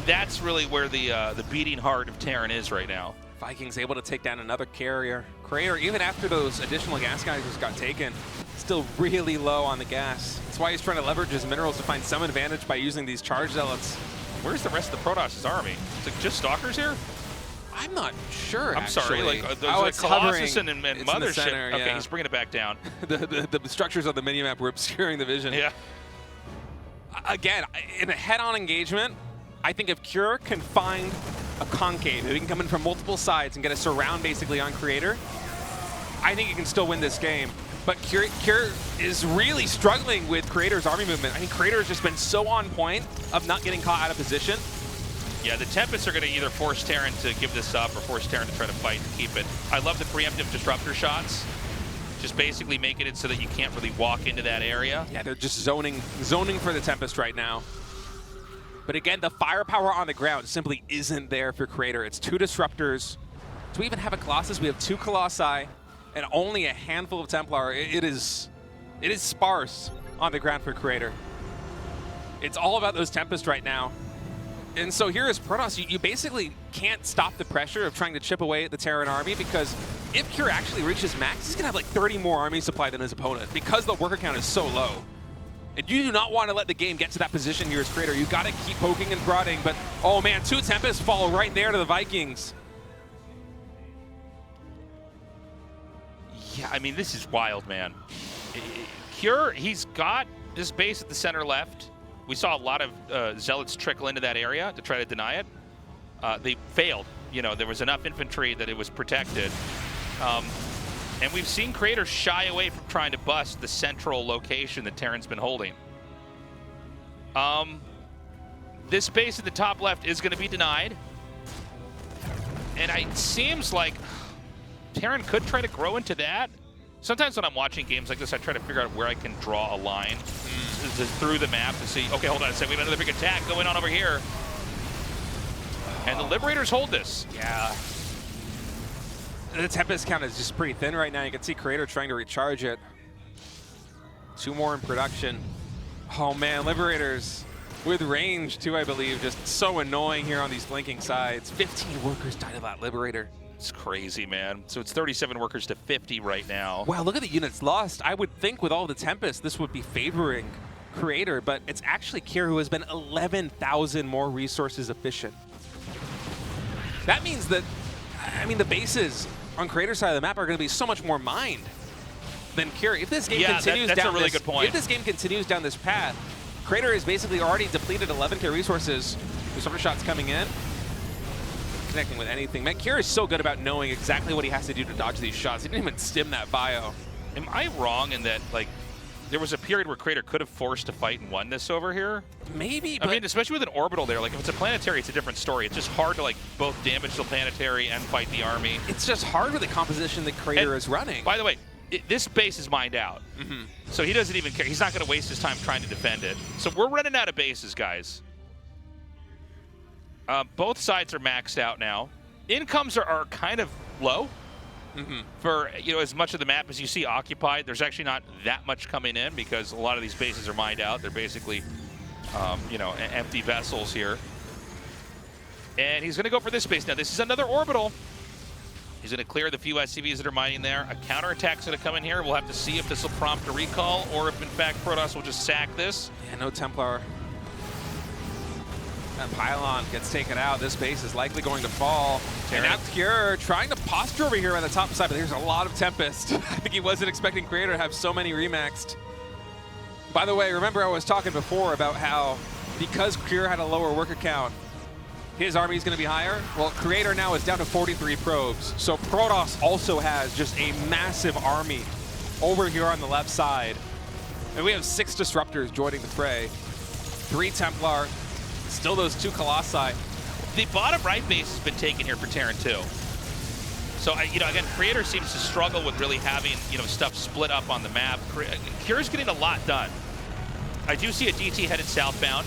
Speaker 1: that's really where the beating heart of Terran is right now.
Speaker 2: Vikings able to take down another carrier. Creator, even after those additional gas geysers got taken, still really low on the gas. That's why he's trying to leverage his minerals to find some advantage by using these charge zealots.
Speaker 1: Where's the rest of the Protoss' army? Is it just Stalkers here?
Speaker 2: I'm not sure,
Speaker 1: I'm
Speaker 2: actually.
Speaker 1: sorry, like those Colossus and Mothership.
Speaker 2: Center, yeah.
Speaker 1: Okay, he's bringing it back down.
Speaker 2: the structures on the minimap were obscuring the vision.
Speaker 1: Yeah.
Speaker 2: Again, in a head-on engagement, I think if Cure can find a concave, if he can come in from multiple sides and get a surround basically on Creator, I think he can still win this game. But Cure is really struggling with Creator's army movement. I mean, Creator has just been so on point of not getting caught out of position.
Speaker 1: Yeah, the Tempests are going to either force Terran to give this up or force Terran to try to fight and keep it. I love the preemptive disruptor shots. Just basically making it so that you can't really walk into that area.
Speaker 2: Yeah, they're just zoning for the Tempest right now. But again, the firepower on the ground simply isn't there for Creator. It's 2 disruptors. Do we even have a Colossus? We have 2 Colossi and only a handful of Templar. It is sparse on the ground for Creator. It's all about those Tempests right now. And so here is Protoss. You basically can't stop the pressure of trying to chip away at the Terran army, because if Cure actually reaches max, he's going to have like 30 more army supply than his opponent because the worker count is so low. And you do not want to let the game get to that position here as Creator. You got to keep poking and prodding, but oh man, 2 Tempests fall right there to the Vikings.
Speaker 1: Yeah, I mean, this is wild, man. Cure, he's got this base at the center left. We saw a lot of Zealots trickle into that area to try to deny it. They failed. You know, there was enough infantry that it was protected. And we've seen Creator shy away from trying to bust the central location that Terran's been holding. This base at the top left is going to be denied. And it seems like Terran could try to grow into that. Sometimes when I'm watching games like this, I try to figure out where I can draw a line through the map to see, okay, hold on a second, we have another big attack going on over here. And the Liberators hold this.
Speaker 2: Yeah. The Tempest count is just pretty thin right now. You can see Creator trying to recharge it. 2 more in production. Oh man, Liberators with range too, I believe. Just so annoying here on these flanking sides. 15 workers died of that Liberator.
Speaker 1: It's crazy, man. So it's 37 workers to 50 right now.
Speaker 2: Wow, look at the units lost. I would think with all the Tempest, this would be favoring Creator, but it's actually Kier who has been 11,000 more resources efficient. That means that, I mean, the bases on Creator's side of the map are going to be so much more mined than Kier. If this game continues
Speaker 1: that's
Speaker 2: down
Speaker 1: a really good point.
Speaker 2: If this game continues down this path, Creator is basically already depleted 11k resources. Disruptor shots coming in. Connecting with anything. Man, Kier is so good about knowing exactly what he has to do to dodge these shots. He didn't even stim that bio.
Speaker 1: Am I wrong in that, like, there was a period where Creator could have forced a fight and won this over here?
Speaker 2: Maybe,
Speaker 1: I mean, especially with an orbital there. Like, if it's a planetary, it's a different story. It's just hard to, like, both damage the planetary and fight the army.
Speaker 2: It's just hard with the composition that Creator is running.
Speaker 1: By the way, this base is mined out. So he doesn't even care. He's not going to waste his time trying to defend it. So we're running out of bases, guys. Both sides are maxed out now. Incomes are kind of low. For, you know, as much of the map as you see occupied, there's actually not that much coming in because a lot of these bases are mined out. They're basically, you know, empty vessels here. And he's going to go for this space now. This is another orbital. He's going to clear the few SCVs that are mining there. A counterattack's going to come in here. We'll have to see if this will prompt a recall or if, in fact, Protoss will just sack this.
Speaker 2: Yeah, no Templar. That pylon gets taken out. This base is likely going to fall. And now Cure trying to posture over here on the top side, but there's a lot of Tempest. I think he wasn't expecting Creator to have so many remaxed. By the way, remember I was talking before about how because Cure had a lower worker count, his army is going to be higher? Well, Creator now is down to 43 probes. So Protoss also has just a massive army over here on the left side. And we have 6 Disruptors joining the fray. 3 Templar. Still those 2 Colossi.
Speaker 1: The bottom right base has been taken here for Terran too. So, you know, again, Creator seems to struggle with really having, you know, stuff split up on the map. Cure's getting a lot done. I do see a DT headed southbound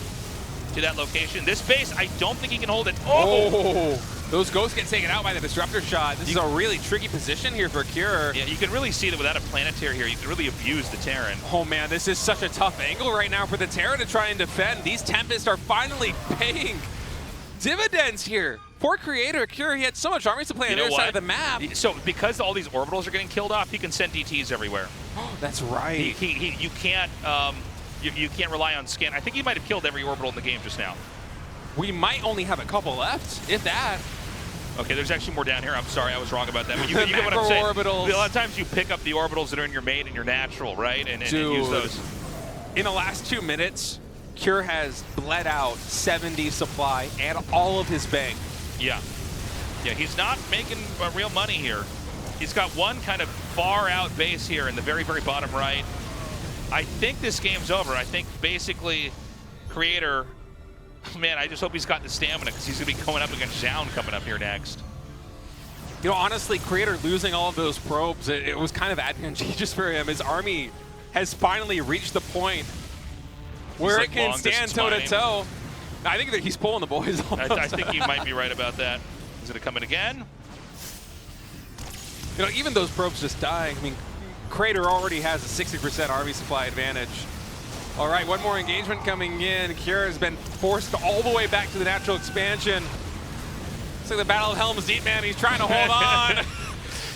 Speaker 1: to that location. This base, I don't think he can hold it.
Speaker 2: Oh! Those ghosts get taken out by the Disruptor shot. This is a really tricky position here for Cure.
Speaker 1: Yeah, you can really see that without a planetary here, you can really abuse the Terran.
Speaker 2: Oh man, this is such a tough angle right now for the Terran to try and defend. These Tempests are finally paying dividends here. For Creator, Cure, he had so much army supply on the other side of the map.
Speaker 1: So because all these orbitals are getting killed off, he can send DTs everywhere.
Speaker 2: Oh, that's right.
Speaker 1: You can't you can't rely on scan. I think he might have killed every orbital in the game just now.
Speaker 2: We might only have a couple left, if that.
Speaker 1: Okay, there's actually more down here. I'm sorry, I was wrong about that. But you get what I'm saying.
Speaker 2: Orbitals.
Speaker 1: A lot of times you pick up the orbitals that are in your main and your natural, right? And use those.
Speaker 2: In the last 2 minutes, Cure has bled out 70 supply and all of his bank.
Speaker 1: Yeah. Yeah, he's not making real money here. He's got one kind of far out base here in the very, very bottom right. I think this game's over. I think basically Creator, man, I just hope he's got the stamina because he's going to be going up against Zoun coming up here next.
Speaker 2: You know, honestly, Creator losing all of those probes, it was kind of advantageous for him. His army has finally reached the point where
Speaker 1: like
Speaker 2: it can stand toe-to-toe. I think that he's pulling the boys on.
Speaker 1: I think you might be right about that. He's going to come in again.
Speaker 2: You know, even those probes just dying. I mean, Creator already has a 60% army supply advantage. All right, one more engagement coming in. Kira has been forced all the way back to the natural expansion. It's like the Battle of Helm's Deep, man. He's trying to hold on.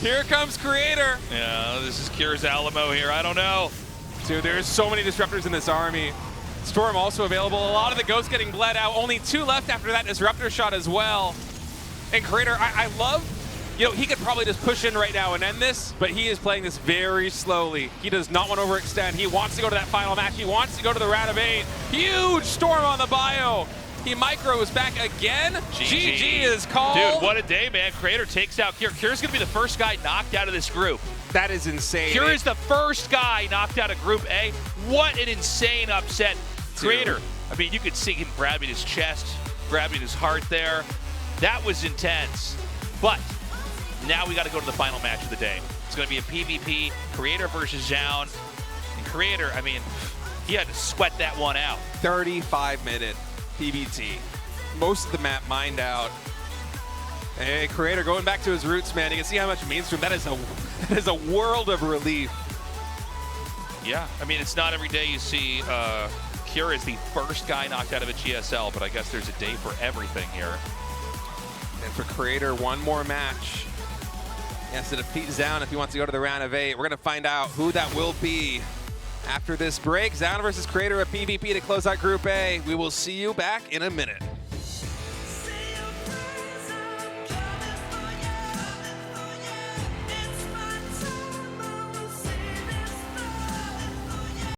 Speaker 2: Here comes Creator.
Speaker 1: Yeah, this is Kira's Alamo here. I don't know.
Speaker 2: Dude, there's so many disruptors in this army. Storm also available. A lot of the ghosts getting bled out. Only 2 left after that disruptor shot as well. And Creator, I love, you know, he could probably just push in right now and end this, but he is playing this very slowly. He does not want to overextend. He wants to go to that final match. He wants to go to the round of 8. Huge Storm on the bio. He micros back again. GG is called.
Speaker 1: Dude, what a day, man. Creator takes out Kira. Kira's going to be the first guy knocked out of this group.
Speaker 2: That is insane.
Speaker 1: Kira is the first guy knocked out of Group A. What an insane upset. Creator, I mean, you could see him grabbing his chest, grabbing his heart there. That was intense. But now we got to go to the final match of the day. It's going to be a PvP, Creator versus Zoun. And Creator, I mean, he had to sweat that one out.
Speaker 2: 35-minute PvT. Most of the map mined out. Hey, Creator going back to his roots, man. You can see how much it means to him. That is a world of relief.
Speaker 1: Yeah, I mean, it's not every day you see Kira is the first guy knocked out of a GSL, but I guess there's a day for everything here.
Speaker 2: And for Creator, one more match. He has to defeat Zoun if he wants to go to the round of 8. We're going to find out who that will be after this break. Zoun versus Creator, a PvP to close out Group A. We will see you back in a minute.